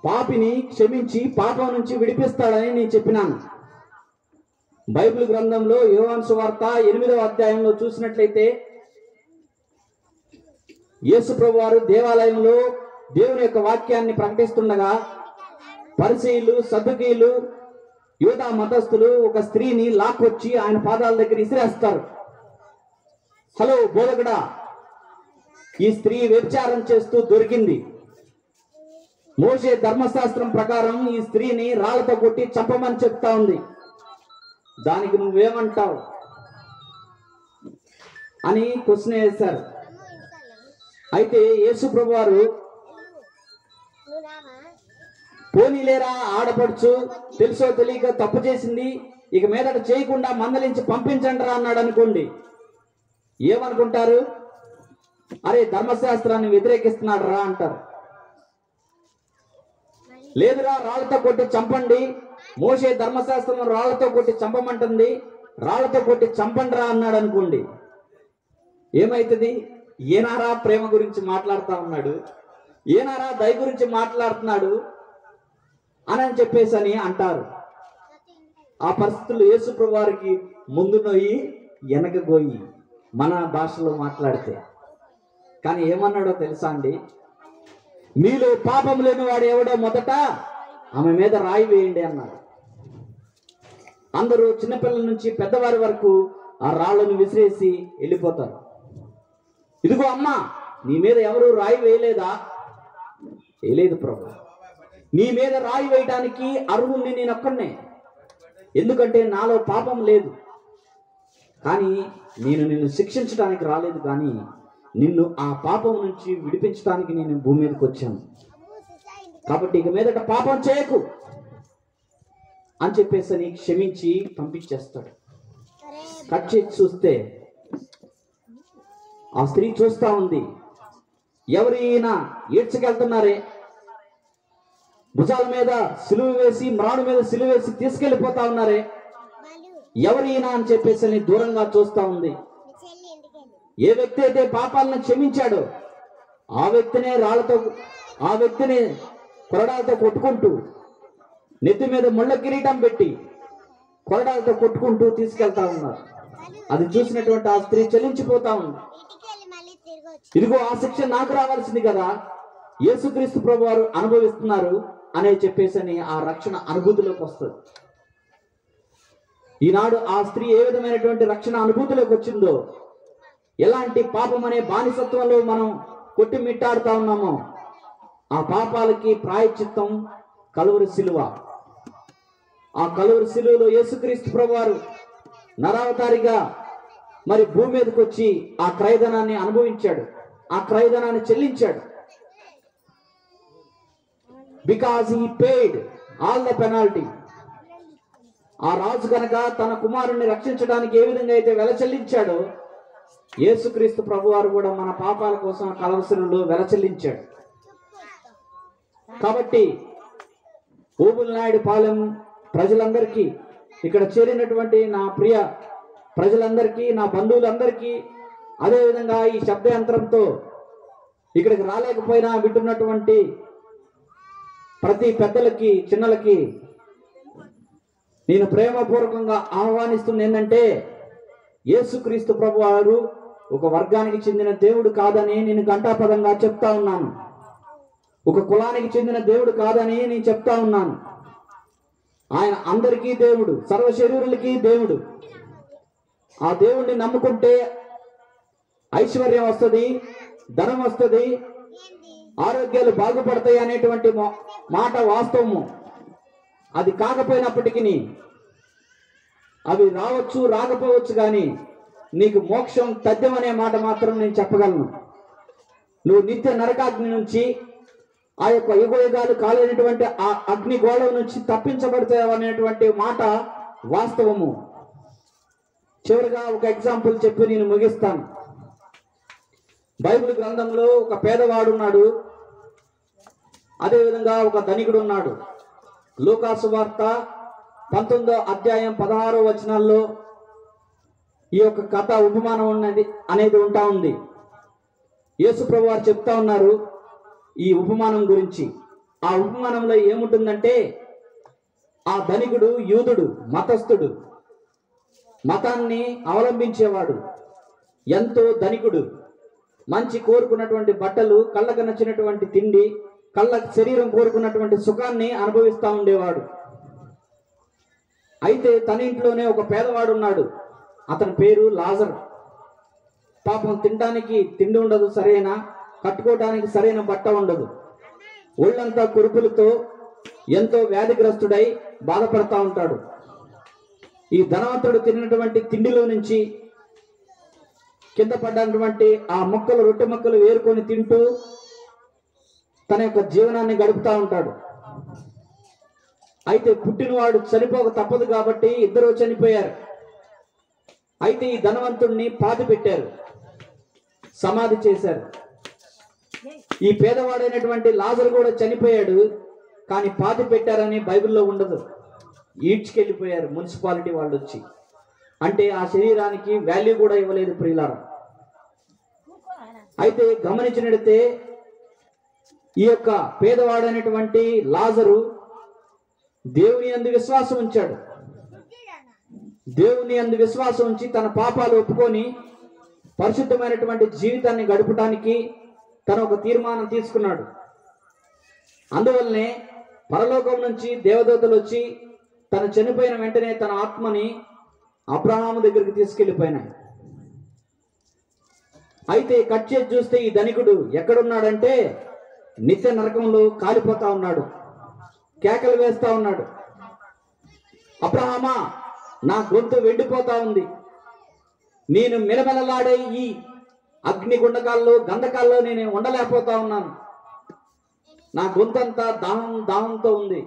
పాపిని క్షమించి పాపం నుంచి విడిపిస్తాడని నేను చెప్పినాను. బైబిల్ గ్రంథంలో యోహాను సువార్త 8వ అధ్యాయంలో చూసినట్లయితే, యేసు ప్రభు వారు దేవాలయంలో దేవుని యొక్క వాక్యాన్ని ప్రకటిస్తుండగా పరిసయ్యులు, సద్దుకీయులు, యూదా మతస్థులు ఒక స్త్రీని లాక్కొచ్చి ఆయన పాదాల దగ్గర ఇసిరేస్తారు. హలో బోధకుడా, ఈ స్త్రీ వ్యభిచారం చేస్తూ దొరికింది. మోషే ధర్మశాస్త్రం ప్రకారం ఈ స్త్రీని రాళ్లతో కొట్టి చంపమని చెప్తా ఉంది. దానికి నువ్వేమంటావు అని క్వశ్చన్ వేశారు. అయితే యేసు ప్రభు వారు, పోనీలేరా ఆడపడుచు, తెలుసో తెలియక తప్పు చేసింది, ఇక మీదట చేయకుండా మందలించి పంపించండి రా అన్నాడు అనుకోండి. ఏమనుకుంటారు? అరే ధర్మశాస్త్రాన్ని వ్యతిరేకిస్తున్నాడు రా అంటారు. లేదురా రాళ్లతో కొట్టి చంపండి, మోషే ధర్మశాస్త్రం రాళ్లతో కొట్టి చంపమంటుంది, రాళ్లతో కొట్టి చంపండి రా అన్నాడు అనుకోండి. ఏమైతుంది? ఏనారా ప్రేమ గురించి మాట్లాడుతా ఉన్నాడు, ఏనారా దయ గురించి మాట్లాడుతున్నాడు అని చెప్పేసి అని అంటారు. ఆ పరిస్థితులు యేసు ప్రభు వారికి ముందు నోయి వెనక గోయి, మన భాషలో మాట్లాడితే. కానీ ఏమన్నాడో తెలుసా అండి? మీలో పాపం లేని వాడు ఎవడో మొదట ఆమె మీద రాయి వేయండి అన్నాడు. అందరూ చిన్నపిల్లల నుంచి పెద్దవారి వరకు ఆ రాళ్ళను విసిరేసి వెళ్ళిపోతారు. ఇదిగో అమ్మా, నీ మీద ఎవరు రాయి వేయలేదా? వేయలేదు ప్రభు. నీ మీద రాయి వేయడానికి అర్హుణ్ణి నేను ఒక్కనే, ఎందుకంటే నాలో పాపం లేదు. కానీ నేను నిన్ను శిక్షించడానికి రాలేదు, కానీ నిన్ను ఆ పాపం నుంచి విడిపించడానికి నేను భూమి మీదకి వచ్చాను. కాబట్టి ఇక మీదట పాపం చేయకు అని చెప్పేసి అని క్షమించి పంపించేస్తాడు. కట్ చేసి చూస్తే ఆ స్త్రీ చూస్తా ఉంది. ఎవరైనా ఏడ్చుకెళ్తున్నారే, భుజాల మీద సిలువ వేసి, మ్రాణు మీద సిలువ వేసి తీసుకెళ్లిపోతా ఉన్నారే, ఎవరైనా అని చెప్పేసి అని దూరంగా చూస్తా ఉంది. ఏ వ్యక్తి అయితే పాపాలను క్షమించాడో ఆ వ్యక్తిని కొరడాలతో కొట్టుకుంటూ, నెత్తి మీద ముళ్ళ కిరీటం పెట్టి కొరడాలతో కొట్టుకుంటూ తీసుకెళ్తా ఉన్నారు. అది చూసినటువంటి ఆ స్త్రీ చలించిపోతా ఉంది. ఇదిగో ఆ శిక్ష నాకు రావాల్సింది కదా, యేసుక్రీస్తు ప్రభు వారు అనుభవిస్తున్నారు అనే చెప్పేసి ఆ రక్షణ అనుభూతిలోకి వస్తుంది. ఈనాడు ఆ స్త్రీ ఏ విధమైనటువంటి రక్షణ అనుభూతిలోకి వచ్చిందో, ఎలాంటి పాపం అనే బానిసత్వంలో మనం కొట్టిమిట్టాడుతా ఉన్నామో, ఆ పాపాలకి ప్రాయశ్చిత్తం కలువరి శిలువ. ఆ కలువరి శిలువలో యేసుక్రీస్తు ప్రభు వారు నరావతారిగా మరి భూమి మీదకి వచ్చి ఆ క్రయధనాన్ని అనుభవించాడు, ఆ క్రయధనాన్ని చెల్లించాడు. Because he paid all the penalty. ఆ రాజు కనుక తన కుమారుణ్ణి రక్షించడానికి ఏ విధంగా అయితే వెల చెల్లించాడో, యేసుక్రీస్తు ప్రభువారు కూడా మన పాపాల కోసం కలవసరులో వెల చెల్లించాడు. కాబట్టి ఓబులనాయుడు పాలెం ప్రజలందరికీ, ఇక్కడ చేరినటువంటి నా ప్రియ ప్రజలందరికీ, నా బంధువులందరికీ, అదేవిధంగా ఈ శబ్దయంత్రంతో ఇక్కడికి రాలేకపోయినా వింటున్నటువంటి ప్రతి పెద్దలకి చిన్నలకి నేను ప్రేమపూర్వకంగా ఆహ్వానిస్తుంది ఏంటంటే, యేసుక్రీస్తు ప్రభువారు ఒక వర్గానికి చెందిన దేవుడు కాదని నేను ఘంటాపదంగా చెప్తా ఉన్నాను. ఒక కులానికి చెందిన దేవుడు కాదని నేను చెప్తా ఉన్నాను. ఆయన అందరికీ దేవుడు, సర్వశరీరులకి దేవుడు. ఆ దేవుణ్ణి నమ్ముకుంటే ఐశ్వర్యం వస్తుంది, ధనం వస్తుంది, ఆరోగ్యాలు బాగుపడతాయి అనేటువంటి మాట వాస్తవము. అది కాకపోయినప్పటికీ అవి రావచ్చు రాకపోవచ్చు, కానీ నీకు మోక్షం తథ్యం అనే మాట మాత్రం నేను చెప్పగలను. నువ్వు నిత్య నరకాగ్ని నుంచి, ఆ యొక్క యుగయుగాలు కాలేనటువంటి ఆ అగ్ని గోళం నుంచి తప్పించబడతావు అనేటువంటి మాట వాస్తవము. చివరిగా ఒక ఎగ్జాంపుల్ చెప్పి నేను ముగిస్తాను. బైబిల్ గ్రంథంలో ఒక పేదవాడు ఉన్నాడు, అదేవిధంగా ఒక ధనికుడు ఉన్నాడు. లూకాసు వార్త 19వ అధ్యాయం 16వ వచనాల్లో ఈ యొక్క కథ ఉపమానం అనేది ఉంటా ఉంది. యేసు ప్రభు వారు చెప్తా ఉన్నారు ఈ ఉపమానం గురించి. ఆ ఉపమానంలో ఏముంటుందంటే, ఆ ధనికుడు యూదుడు, మతస్థుడు, మతాన్ని అవలంబించేవాడు, ఎంతో ధనికుడు, మంచి కోరుకున్నటువంటి బట్టలు, కళ్ళకు నచ్చినటువంటి తిండి, కళ్ళ శరీరం కోరుకున్నటువంటి సుఖాన్ని అనుభవిస్తూ ఉండేవాడు. అయితే తన ఇంట్లోనే ఒక పేదవాడు ఉన్నాడు. అతని పేరు లాజరు. పాపం తినడానికి తిండి ఉండదు, సరైన కట్టుకోవడానికి సరైన బట్ట ఉండదు. ఒళ్ళంతా కురుపులతో ఎంతో వ్యాధిగ్రస్తుడై బాధపడతా ఉంటాడు. ఈ ధనవంతుడు తిన్నటువంటి తిండిలో నుంచి కింద పడ్డటువంటి ఆ మొక్కలు, రొట్టె మొక్కలు వేరుకొని తింటూ తన యొక్క జీవనాన్ని గడుపుతా ఉంటాడు. అయితే పుట్టినవాడు చనిపోక తప్పదు కాబట్టి ఇద్దరు చనిపోయారు. అయితే ఈ ధనవంతుణ్ణి పాతి పెట్టారు, సమాధి చేశారు. ఈ పేదవాడైనటువంటి లాజరు కూడా చనిపోయాడు, కానీ పాతి పెట్టారని బైబిల్లో ఉండదు. ఈడ్చుకెళ్ళిపోయారు మున్సిపాలిటీ వాళ్ళు వచ్చి. అంటే ఆ శరీరానికి వాల్యూ కూడా ఇవ్వలేదు ప్రియులారా. అయితే గమనించినట్లయితే ఈ యొక్క పేదవాడైనటువంటి లాజరు దేవుని యందు విశ్వాసం ఉంచాడు. దేవుని యందు విశ్వాసం ఉంచి తన పాపాలు ఒప్పుకొని పరిశుద్ధమైనటువంటి జీవితాన్ని గడపడానికి తను ఒక తీర్మానం తీసుకున్నాడు. అందువల్లనే పరలోకం నుంచి దేవదూతలు వచ్చి తను చనిపోయిన వెంటనే తన ఆత్మని అబ్రహాము దగ్గరికి తీసుకెళ్లిపోయినాయి. అయితే కట్ చేసి చూస్తే ఈ ధనికుడు ఎక్కడున్నాడంటే నిత్య నరకంలో కాలిపోతా ఉన్నాడు, కేకలు వేస్తా ఉన్నాడు. అబ్రహామా, నా గొంతు వెండిపోతా ఉంది, నేను మెలమెలలాడే ఈ అగ్ని గుండకాల్లో గంధకాల్లో నేను ఉండలేకపోతా ఉన్నాను, నా గొంతంతా దాహంతో ఉంది.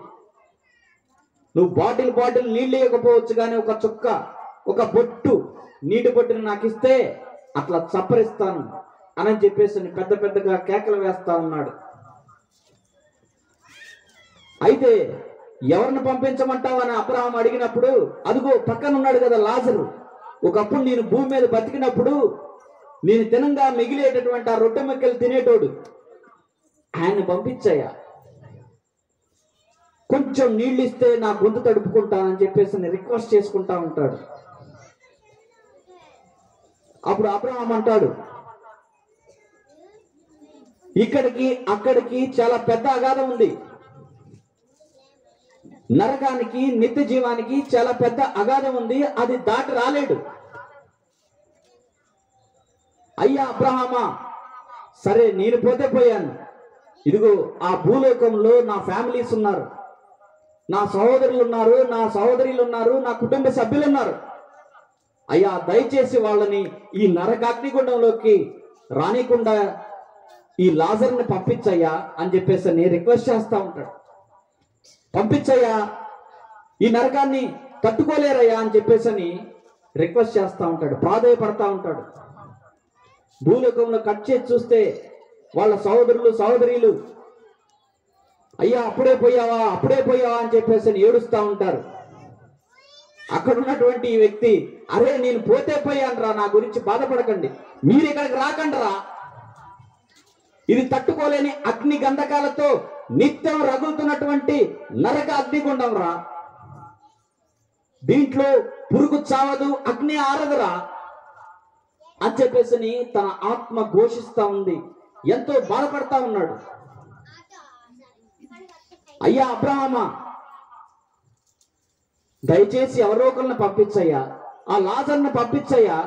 నువ్వు బాటిల్ నీళ్ళు ఇవ్వకపోవచ్చు, కానీ ఒక చుక్క, ఒక బొట్టు నీటి బొట్టుని నాకు ఇస్తే అట్లా చప్పరిస్తాను అని చెప్పేసి పెద్ద పెద్దగా కేకలు వేస్తా ఉన్నాడు. అయితే ఎవరిని పంపించమంటావని అబ్రహాం అడిగినప్పుడు, అదిగో పక్కన ఉన్నాడు కదా లాజరు, ఒకప్పుడు నేను భూమి మీద బతికినప్పుడు నేను తినంగా మిగిలేటటువంటి ఆ రొట్టె ముక్కలు తినేటోడు, ఆయన పంపించాయా, కొంచెం నీళ్ళు ఇస్తే నా గొంతు తడుపుకుంటానని చెప్పేసి రిక్వెస్ట్ చేసుకుంటా ఉంటాడు. అప్పుడు అబ్రహాం అంటాడు, ఇక్కడికి అక్కడికి చాలా పెద్ద అగాధం ఉంది, నరకానికి నిత్య జీవానికి చాలా పెద్ద అగాధం ఉంది, అది దాటి రాలేడు. అయ్యా అబ్రహామా, సరే నేను పోతే పోయాను, ఇదిగో ఆ భూలోకంలో నా ఫ్యామిలీస్ ఉన్నారు, నా సహోదరులు ఉన్నారు, నా సహోదరులు ఉన్నారు, నా కుటుంబ సభ్యులు ఉన్నారు. అయ్యా దయచేసి వాళ్ళని ఈ నరకాగ్నిగుండంలోకి రానికుండా ఈ లాజర్ని పంపించయ్యా అని చెప్పేసి నేను రిక్వెస్ట్ చేస్తా ఉంటాడు. పంపించయ్యా, ఈ నరకాన్ని తట్టుకోలేరయ్యా అని చెప్పేసి రిక్వెస్ట్ చేస్తూ ఉంటాడు, ప్రాధేయపడతా ఉంటాడు. భూలోకంలో కట్ చేసి చూస్తే వాళ్ళ సహోదరులు సహోదరీలు అయ్యా అప్పుడే పోయావా అని చెప్పేసి ఏడుస్తూ ఉంటారు. అక్కడ ఉన్నటువంటి ఈ వ్యక్తి, అరే నేను పోతే పోయానురా, నా గురించి బాధపడకండి, మీరు ఇక్కడికి రాకండి రా, ఇది తట్టుకోలేని అగ్ని గంధకాలతో నిత్యం రగులుతున్నటువంటి నరక అగ్నిగుండం రా, దీంట్లో పురుగు చావదు, అగ్ని ఆరదురా అని చెప్పేసి తన ఆత్మ ఘోషిస్తా ఉంది. ఎంతో బాధపడతా ఉన్నాడు. అయ్యా అబ్రహామా, దయచేసి ఎవరో ఒకరిని పంపించయ్యా, ఆ లాజర్ని పంపించయ్యా.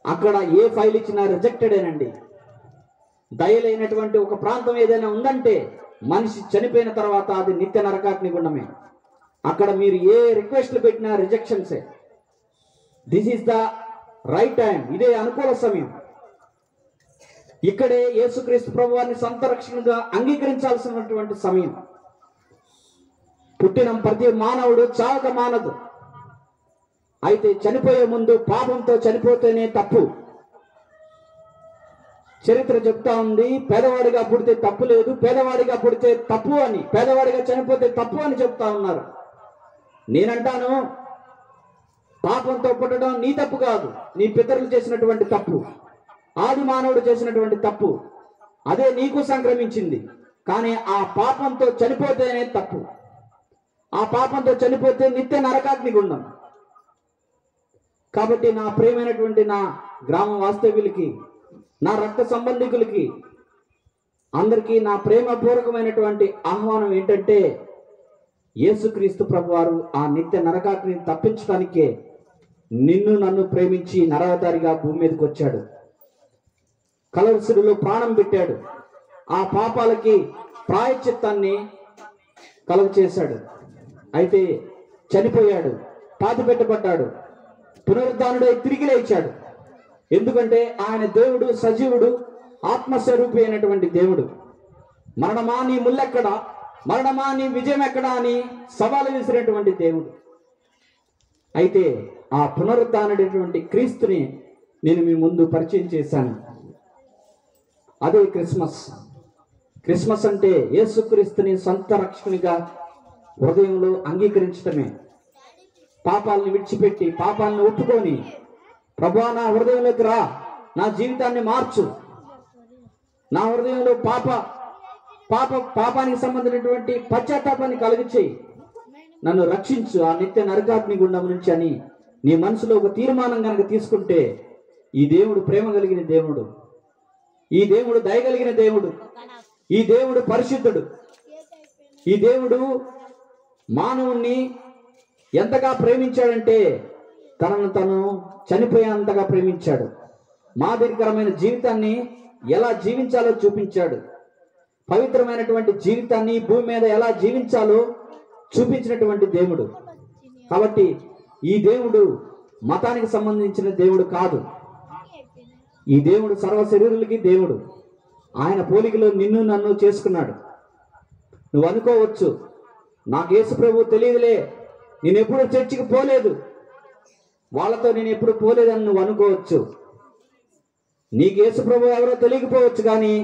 అక్కడ ఏ ఫైల్ ఇచ్చినా రిజెక్టెడేనండి. దయలేనటువంటి ఒక ప్రాంతం ఏదైనా ఉందంటే మనిషి చనిపోయిన తర్వాత అది నిత్య నరకాగ్నిగుండమే. అక్కడ మీరు ఏ రిక్వెస్ట్లు పెట్టినా రిజెక్షన్సే. This is the right time, ఇదే అనుకూల సమయం. ఇక్కడే యేసుక్రీస్తు ప్రభువారిని సొంత రక్షణగా అంగీకరించాల్సినటువంటి సమయం. పుట్టిన ప్రతి మానవుడు చావక మానదు. అయితే చనిపోయే ముందు పాపంతో చనిపోతేనే తప్పు. చరిత్ర చెప్తా ఉంది, పేదవాడిగా పుడితే తప్పు లేదు, పేదవాడిగా పుడితే తప్పు అని, పేదవాడిగా చనిపోతే తప్పు అని చెప్తా ఉన్నారు. నేనంటాను, పాపంతో పుట్టడం నీ తప్పు కాదు, నీ పితరులు చేసినటువంటి తప్పు, ఆది మానవుడు చేసినటువంటి తప్పు, అదే నీకు సంక్రమించింది. కానీ ఆ పాపంతో చనిపోతేనే తప్పు. ఆ పాపంతో చనిపోతే నిత్య నరకాగ్నిగుండం. కాబట్టి నా ప్రియమైనటువంటి నా గ్రామ వాస్తవ్యులకి, నా రక్త సంబంధికులకి అందరికీ నా ప్రేమపూర్వకమైనటువంటి ఆహ్వానం ఏంటంటే, యేసుక్రీస్తు ప్రభువారు ఆ నిత్య నరకాగ్నిని తప్పించడానికే నిన్ను నన్ను ప్రేమించి నరవతారిగా భూమి మీదకి వచ్చాడు. కలవరిశిలువలో ప్రాణం పెట్టాడు. ఆ పాపాలకి ప్రాయశ్చిత్తాన్ని కలుగ చేశాడు. అయితే చనిపోయాడు, పాతి పెట్టబడ్డాడు, పునరుద్ధానుడై తిరిగి లేచాడు. ఎందుకంటే ఆయన దేవుడు, సజీవుడు, ఆత్మస్వరూపి అయినటువంటి దేవుడు. మరణమా నీ ముల్లెక్కడా, మరణమా నీ విజయం ఎక్కడా అని సవాలు విసిరేటువంటి దేవుడు. అయితే ఆ పునరుద్ధానుడైనటువంటి క్రీస్తుని నేను మీ ముందు పరిచయం చేశాను. అదే క్రిస్మస్. క్రిస్మస్ అంటే యేసుక్రీస్తుని సొంత రక్షకునిగా హృదయంలో అంగీకరించటమే. పాపాలను విడిచిపెట్టి, పాపాలను ఒప్పుకొని, ప్రభువా నా హృదయంలోకి రా, నా జీవితాన్ని మార్చు, నా హృదయంలో పాపానికి సంబంధించినటువంటి పశ్చాత్తాపాన్ని కలిగించేయి, నన్ను రక్షించు ఆ నిత్య నరకాగ్ని గుండం నుంచి అని నీ మనసులో ఒక తీర్మానం కనుక తీసుకుంటే, ఈ దేవుడు ప్రేమ కలిగిన దేవుడు, ఈ దేవుడు దయగలిగిన దేవుడు, ఈ దేవుడు పరిశుద్ధుడు, ఈ దేవుడు మానవుణ్ణి ఎంతగా ప్రేమించాడంటే తనను తను చనిపోయేంతగా ప్రేమించాడు. మాదిరికరమైన జీవితాన్ని ఎలా జీవించాలో చూపించాడు. పవిత్రమైనటువంటి జీవితాన్ని భూమి మీద ఎలా జీవించాలో చూపించినటువంటి దేవుడు. కాబట్టి ఈ దేవుడు మతానికి సంబంధించిన దేవుడు కాదు. ఈ దేవుడు సర్వ శరీరులకి దేవుడు. ఆయన పోలికలో నిన్ను నన్ను చేసుకున్నాడు. నువ్వు అనుకోవచ్చు, నాకు యేసు ప్రభు తెలియదులే, నేను ఎప్పుడు చర్చికి పోలేదు, వాళ్ళతో నేను ఎప్పుడు పోలేదని నువ్వు అనుకోవచ్చు. నీకు యేసు ప్రభు ఎవరో తెలియకపోవచ్చు, కానీ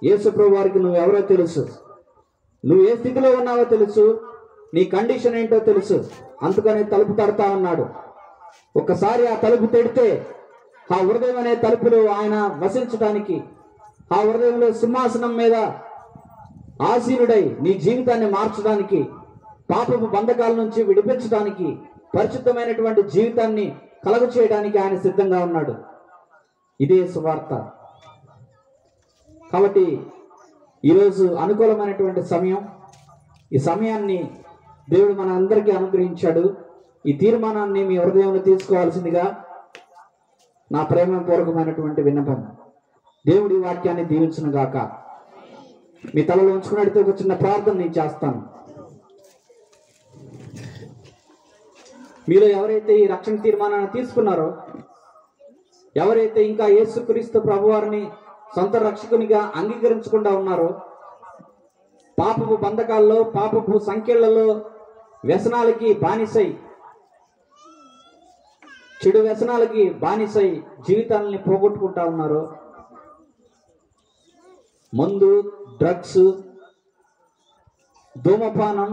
యేసు ప్రభు వారికి నువ్వు ఎవరో తెలుసు. నువ్వు ఏ స్థితిలో ఉన్నావో తెలుసు, నీ కండిషన్ ఏంటో తెలుసు. అందుకని తలుపు తడతా ఉన్నాడు. ఒక్కసారి ఆ తలుపు తెడితే ఆ హృదయం అనే తలుపులో ఆయన వసించడానికి, ఆ హృదయంలో సింహాసనం మీద ఆసీనుడై నీ జీవితాన్ని మార్చడానికి, పాపపు బంధకాల నుంచి విడిపించడానికి, పరిశుద్ధమైనటువంటి జీవితాన్ని కలుగ చేయడానికి ఆయన సిద్ధంగా ఉన్నాడు. ఇదే సువార్త. కాబట్టి ఈరోజు అనుకూలమైనటువంటి సమయం. ఈ సమయాన్ని దేవుడు మన అందరికీ అనుగ్రహించాడు. ఈ తీర్మానాన్ని మీ హృదయంలో తీసుకోవాల్సిందిగా నా ప్రేమపూర్వకమైనటువంటి విన్నపం. దేవుడి వాక్యాన్ని దీవించును గాక. మీ తలలో ఉంచుకున్నట్టు ఒక చిన్న ప్రార్థన నేను చేస్తాను. మీలో ఎవరైతే ఈ రక్షణ తీర్మానాన్ని తీసుకున్నారో, ఎవరైతే ఇంకా యేసుక్రీస్తు ప్రభువారిని సొంత రక్షకునిగా అంగీకరించకుండా ఉన్నారో, పాపపు బంధకాల్లో, పాపపు సంఖ్యలలో వ్యసనాలకి బానిసై, చెడు వ్యసనాలకి బానిసై జీవితాలని పోగొట్టుకుంటా ఉన్నారు. మందు, డ్రగ్స్, ధూమపానం,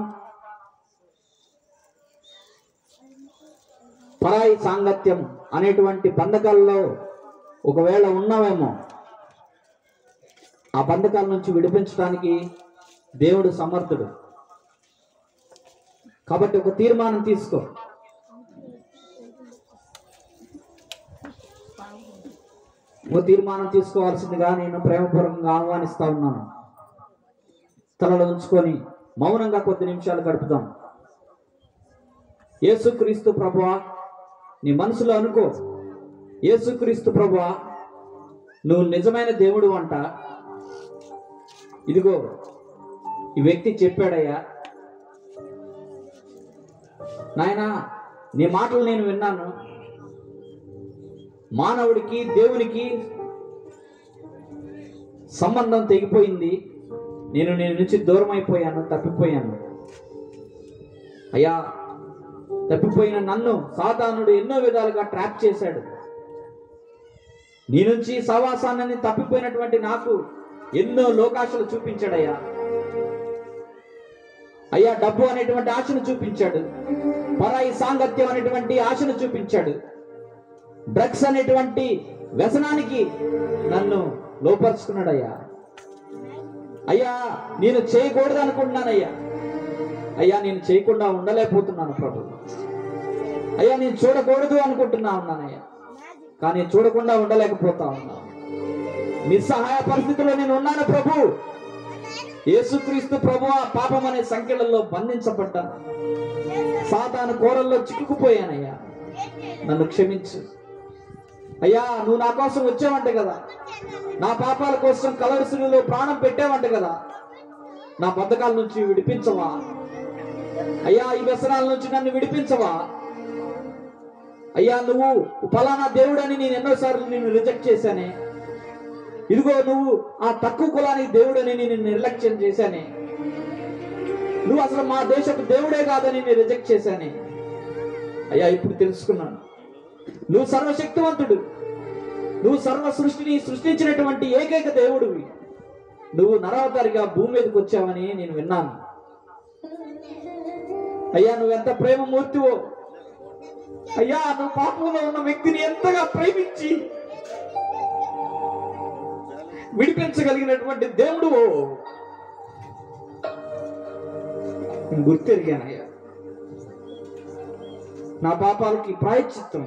పరాయి సాంగత్యం అనేటువంటి బంధకాల్లో ఒకవేళ ఉన్నావేమో, ఆ బంధకాల నుంచి విడిపించడానికి దేవుడు సమర్థుడు. కాబట్టి ఒక తీర్మానం తీసుకో. ఒక తీర్మానం తీసుకోవాల్సిందిగా నేను ప్రేమపూర్వకంగా ఆహ్వానిస్తా ఉన్నాను. తలలో ఉంచుకొని మౌనంగా కొద్ది నిమిషాలు గడుపుదాం. యేసుక్రీస్తు ప్రభువా, నీ మనసులో అనుకో, యేసుక్రీస్తు ప్రభువా, నువ్వు నిజమైన దేవుడు అంట. ఇదిగో ఈ వ్యక్తి చెప్పాడయ్యా, నాయనా నీ మాటలు నేను విన్నాను. మానవుడికి దేవునికి సంబంధం తెగిపోయింది. నేను నీ నుంచి దూరం అయిపోయాను, తప్పిపోయాను. అయ్యా, తప్పిపోయిన నన్ను సాతానుడు ఎన్నో విధాలుగా ట్రాప్ చేశాడు. నీ నుంచి సహవాసాన్ని తప్పిపోయినటువంటి నాకు ఎన్నో లోకాశలు చూపించాడయ్యా. అయ్యా, డబ్బు అనేటువంటి ఆశను చూపించాడు, పరాయి సాంగత్యం అనేటువంటి ఆశను చూపించాడు, డ్రగ్స్ అనేటువంటి వ్యసనానికి నన్ను లోపరుచుకున్నాడయ్యా. అయ్యా, నేను చేయకూడదు అనుకుంటున్నానయ్యా. అయ్యా, నేను చేయకుండా ఉండలేకపోతున్నాను ప్రభు. అయ్యా, నేను చూడకూడదు అనుకుంటున్నా ఉన్నానయ్యా, కానీ చూడకుండా ఉండలేకపోతా ఉన్నాను. నిస్సహాయ పరిస్థితిలో నేను ఉన్నాను ప్రభు. యేసుక్రీస్తు ప్రభువా, పాపం అనే సంఖ్యలలో బంధించబడ్డాను, సాతాను కోరల్లో చిక్కుకుపోయానయ్యా. నన్ను క్షమించు అయ్యా. నువ్వు నా కోసం వచ్చావంట కదా, నా పాపాల కోసం కలవరిశిలో ప్రాణం పెట్టావంట కదా. నా బద్ధకాల నుంచి విడిపించవా అయ్యా, ఈ వ్యసనాల నుంచి నన్ను విడిపించవా అయ్యా. నువ్వు ఫలానా దేవుడని నేను ఎన్నోసార్లు నిన్ను రిజెక్ట్ చేశానే. ఇదిగో నువ్వు ఆ తక్కువ కులానికి దేవుడని నేను నిర్లక్ష్యం చేశానే. నువ్వు అసలు మా దేశపు దేవుడే కాదని నేను రిజెక్ట్ చేశానే. అయ్యా, ఇప్పుడు తెలుసుకున్నాను, నువ్వు సర్వశక్తివంతుడు, నువ్వు సర్వ సృష్టిని సృష్టించినటువంటి ఏకైక దేవుడివి. నువ్వు నరవతారిగా భూమి మీదకి వచ్చావని నేను విన్నాను. అయ్యా, నువ్వెంత ప్రేమమూర్తివో అయ్యా. నువ్వు పాపంలో ఉన్న వ్యక్తిని ఎంతగా ప్రేమించి విడిపించగలిగినటువంటి దేవుడు గుర్తెరిగానయ్యా. నా పాపాలకి ప్రాయశ్చిత్తం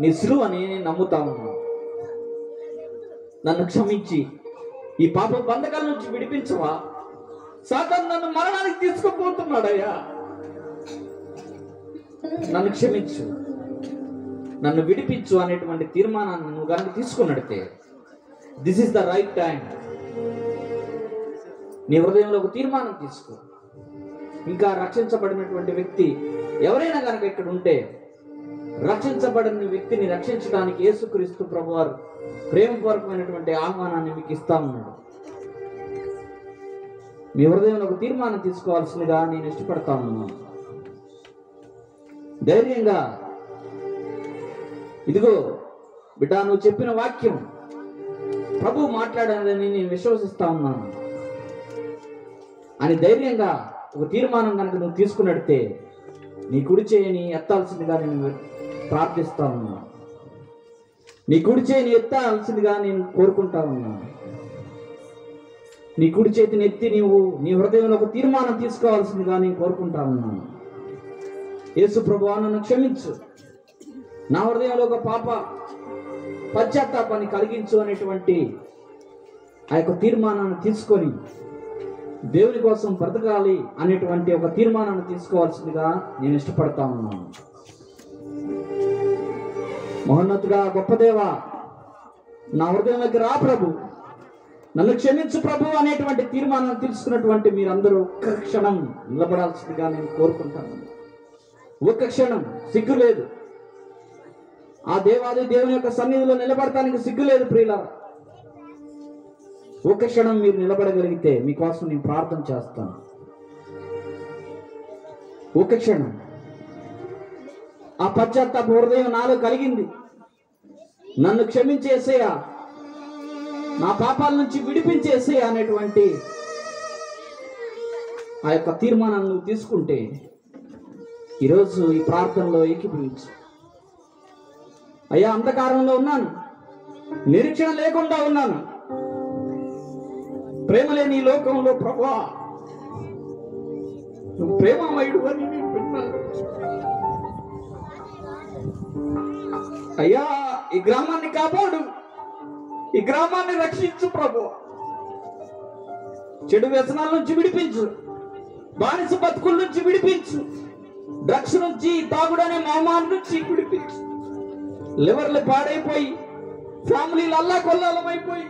నీ సిలువ అని నేను నమ్ముతా ఉన్నాను. నన్ను క్షమించి ఈ పాప బంధకాల నుంచి విడిపించవా. సాతాను నన్ను మరణానికి తీసుకుపోతున్నాడయ్యా. నన్ను క్షమించు, నన్ను విడిపించు అనేటువంటి తీర్మానాన్ని నువ్వు కనుక తీసుకున్నట్టే this is the right time. నీ హృదయంలో ఒక తీర్మానం తీసుకో. ఇంకా రక్షించబడినటువంటి వ్యక్తి ఎవరైనా కనుక ఇక్కడ ఉంటే, రక్షించబడిన వ్యక్తిని రక్షించడానికి యేసుక్రీస్తు ప్రభువారు ప్రేమపూర్వకమైనటువంటి ఆహ్వానాన్ని మీకు ఇస్తా ఉన్నాడు. మీ హృదయంలో ఒక తీర్మానం తీసుకోవాల్సిందిగా నేను ఇష్టపడతా ఉన్నాను. ధైర్యంగా, ఇదిగో బిడ్డ, నువ్వు చెప్పిన వాక్యం ప్రభు మాట్లాడాలని నేను విశ్వసిస్తా ఉన్నాను అని ధైర్యంగా ఒక తీర్మానం కనుక నువ్వు తీసుకున్నట్టే నీ కుడి చేయని ఎత్తాల్సిందిగా నేను ప్రార్థిస్తా ఉన్నాను. నీ కుడి చేయని ఎత్తాల్సిందిగా నేను కోరుకుంటా ఉన్నాను. నీ కుడి చేతిని ఎత్తి నీవు నీ హృదయంలో ఒక తీర్మానం తీసుకోవాల్సిందిగా నేను కోరుకుంటా ఉన్నాను. యేసు ప్రభువా, నన్ను క్షమించు, నా హృదయంలో ఒక పాప పశ్చాత్తాపాన్ని కలిగించు అనేటువంటి ఆ యొక్క తీర్మానాన్ని తీసుకొని దేవుని కోసం బ్రతకాలి అనేటువంటి ఒక తీర్మానాన్ని తీసుకోవాల్సిందిగా నేను ఇష్టపడతా ఉన్నాను. మహోన్నతుడా, గొప్ప దేవా, నా హృదయంలోకి రా ప్రభు, నన్ను క్షమించు ప్రభు అనేటువంటి తీర్మానాన్ని తీసుకున్నటువంటి మీరందరూ ఒక్క క్షణం నిలబడాల్సిందిగా నేను కోరుకుంటాను. ఒక్క క్షణం సిగ్గు లేదు. ఆ దేవాది దేవుని యొక్క సన్నిధిలో నిలబడటానికి సిగ్గు లేదు ప్రియులారా. ఒక్క క్షణం మీరు నిలబడగలిగితే మీకోసం నేను ప్రార్థన చేస్తాను. ఒక క్షణం ఆ పశ్చాత్తాప హృదయం నాలో కలిగింది. నన్ను క్షమించేసేయా, నా పాపాల నుంచి విడిపించేసేయా అనేటువంటి ఆ యొక్క తీర్మానాన్ని నువ్వు తీసుకుంటే ఈరోజు ఈ ప్రార్థనలో ఏకీభవించు. అయ్యా, అంధకారంలో ఉన్నాను, నిరీక్షణ లేకుండా ఉన్నాను, ప్రేమ లేని ఈ లోకంలో ప్రభువా నువ్వు ప్రేమమయుడు అని నేను విన్నాను. అయ్యా, ఈ గ్రామాన్ని కాపాడు, ఈ గ్రామాన్ని రక్షించు ప్రభువా. చెడు వ్యసనాల నుంచి విడిపించు, బానిస బతుకుల నుంచి విడిపించు, డ్రగ్స్ నుంచి, తాగుడనే మామాన్ నుంచి విడిపించు. లివర్లు పాడైపోయి ఫ్యామిలీలు అల్లాకొల్లాలమైపోయి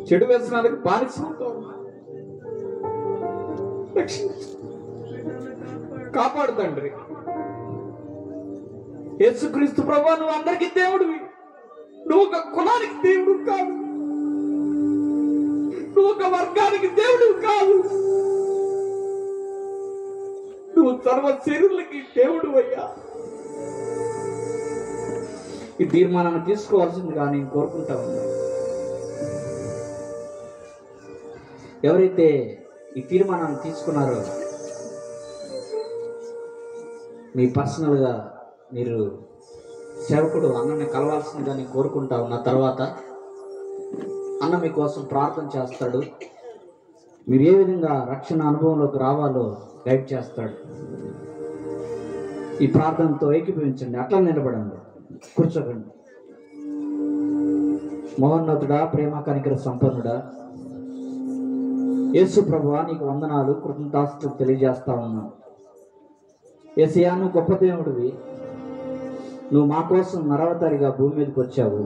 చెడు వ్యసనాలకు బానిసలతో రక్షించు, కాపాడు తండ్రి. యేసుక్రీస్తు ప్రభువా, నువ్వు అందరికీ దేవుడివి. నువ్వు ఒక కులానికి దేవుడు కాదు, నువ్వు ఒక వర్గానికి దేవుడు కాదు, నువ్వు సర్వ శరీరులకి దేవుడు అయ్యా. ఈ తీర్మానాన్ని తీసుకోవాల్సిందిగా నేను కోరుకుంటా ఉన్నా. ఎవరైతే ఈ తీర్మానాన్ని తీసుకున్నారో మీ పర్సనల్గా మీరు సేవకుడు అన్నని కలవాల్సిందిగా నేను కోరుకుంటా ఉన్నా. తర్వాత అన్న మీకోసం ప్రార్థన చేస్తాడు. మీరు ఏ విధంగా రక్షణ అనుభవంలోకి రావాలో గైడ్ చేస్తాడు. ఈ ప్రార్థనతో ఏకీభవించండి. అట్లా నిలబడండి, కూర్చోకండి. మహోన్నతుడా, ప్రేమ కనికర సంపన్నుడా, యేసు ప్రభువా, నీకు వందనాలు, కృతజ్ఞతాస్తుతులు తెలియజేస్తా ఉన్నాను. యేసయ్యా, నువ్వు గొప్ప దేవుడివి. నువ్వు మా కోసం నరవతారిగా భూమి మీదకి వచ్చావు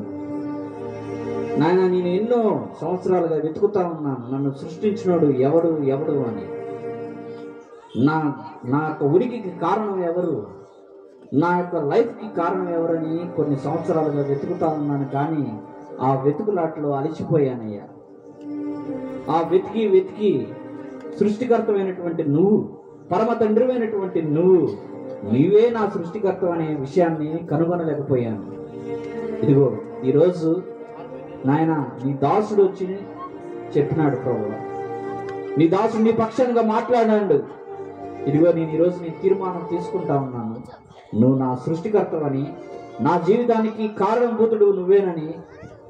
నాయన. నేను ఎన్నో సంవత్సరాలుగా వెతుకుతా ఉన్నాను, నన్ను సృష్టించినోడు ఎవడు ఎవడు అని. నా యొక్క ఉనికికి కారణం ఎవరు, నా యొక్క లైఫ్కి కారణం ఎవరని కొన్ని సంవత్సరాలుగా వెతుకుతా ఉన్నాను. కానీ ఆ వెతుకులాట్లో అలిసిపోయానయ్యా. ఆ వెతికి వెతికి సృష్టికర్తమైనటువంటి నువ్వు, పరమ తండ్రివైనటువంటి నీవే నా సృష్టికర్త అనే విషయాన్ని కనుగొనలేకపోయాను. ఇదిగో ఈరోజు నాయన నీ దాసుడు వచ్చి చెప్పినాడు ప్రభువా, నీ దాసుడు నీ పక్షంగా మాట్లాడాడు. ఇదిగో నేను ఈరోజు నీ తీర్మానం తీసుకుంటా ఉన్నాను. నువ్వు నా సృష్టికర్తవని, నా జీవితానికి కారణభూతుడు నువ్వేనని,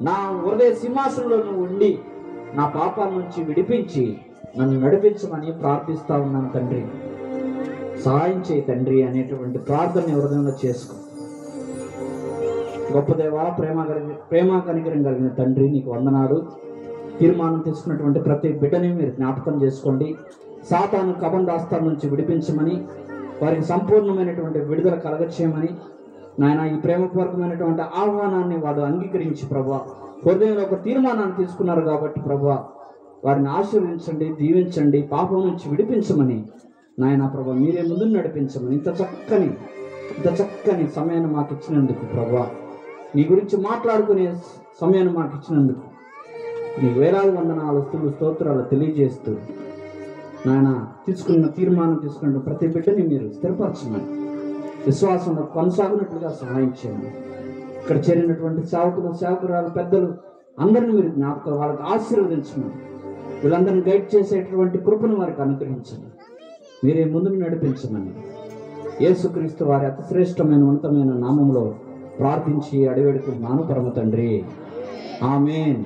నా హృదయ సింహాసనంలో నువ్వు ఉండి నా పాపాల నుంచి విడిపించి నన్ను నడిపించమని ప్రార్థిస్తా ఉన్నాను తండ్రి. సహాయం చేయి తండ్రి అనేటువంటి ప్రార్థన హృదయంలో చేసుకో. గొప్ప దేవా, ప్రేమ కనికరం కలిగిన తండ్రి, నీకు వందనాలు. తీర్మానం తీసుకున్నటువంటి ప్రతి బిడ్డని మీరు జ్ఞాపకం చేసుకోండి. సాతాను కబంధాస్తాల నుంచి విడిపించమని, వారికి సంపూర్ణమైనటువంటి విడుదల కలగచేయమని నాయన, ఈ ప్రేమపూర్వకమైనటువంటి ఆహ్వానాన్ని వాడు అంగీకరించి ప్రభువా, హృదయంలో ఒక తీర్మానాన్ని తీసుకున్నారు కాబట్టి ప్రభువా, వారిని ఆశీర్వదించండి, దీవించండి, పాపం నుంచి విడిపించమని నాయన ప్రభువా, మీరే ముందు నడిపించమని ఇంత చక్కని సమయాన్ని మాకు ఇచ్చినందుకు ప్రభువా, నీ గురించి మాట్లాడుకునే సమయాన్ని మాకు ఇచ్చినందుకు నీకు వేలాది వందనాలు, స్తోత్రాలు తెలియజేస్తూ నాయన తీర్మానం తీసుకున్న ప్రతి బిడ్డని మీరు స్థిరపరచమని, విశ్వాసంలో కొనసాగినట్లుగా సహాయం చేయండి. ఇక్కడ చేరినటువంటి సేవకురాలు, పెద్దలు అందరిని మీరు జ్ఞాపకం, వాళ్ళకి ఆశీర్వదించమని, వీళ్ళందరినీ గైడ్ చేసేటువంటి కృపను వారికి అనుగ్రహించండి, మీరే ముందుకు నడిపించమని యేసుక్రీస్తు వారి అతి శ్రేష్టమైన ఉన్నతమైన నామంలో ప్రార్థించి అడివేడుకుంటున్నాను పరమ తండ్రి. ఆమేన్.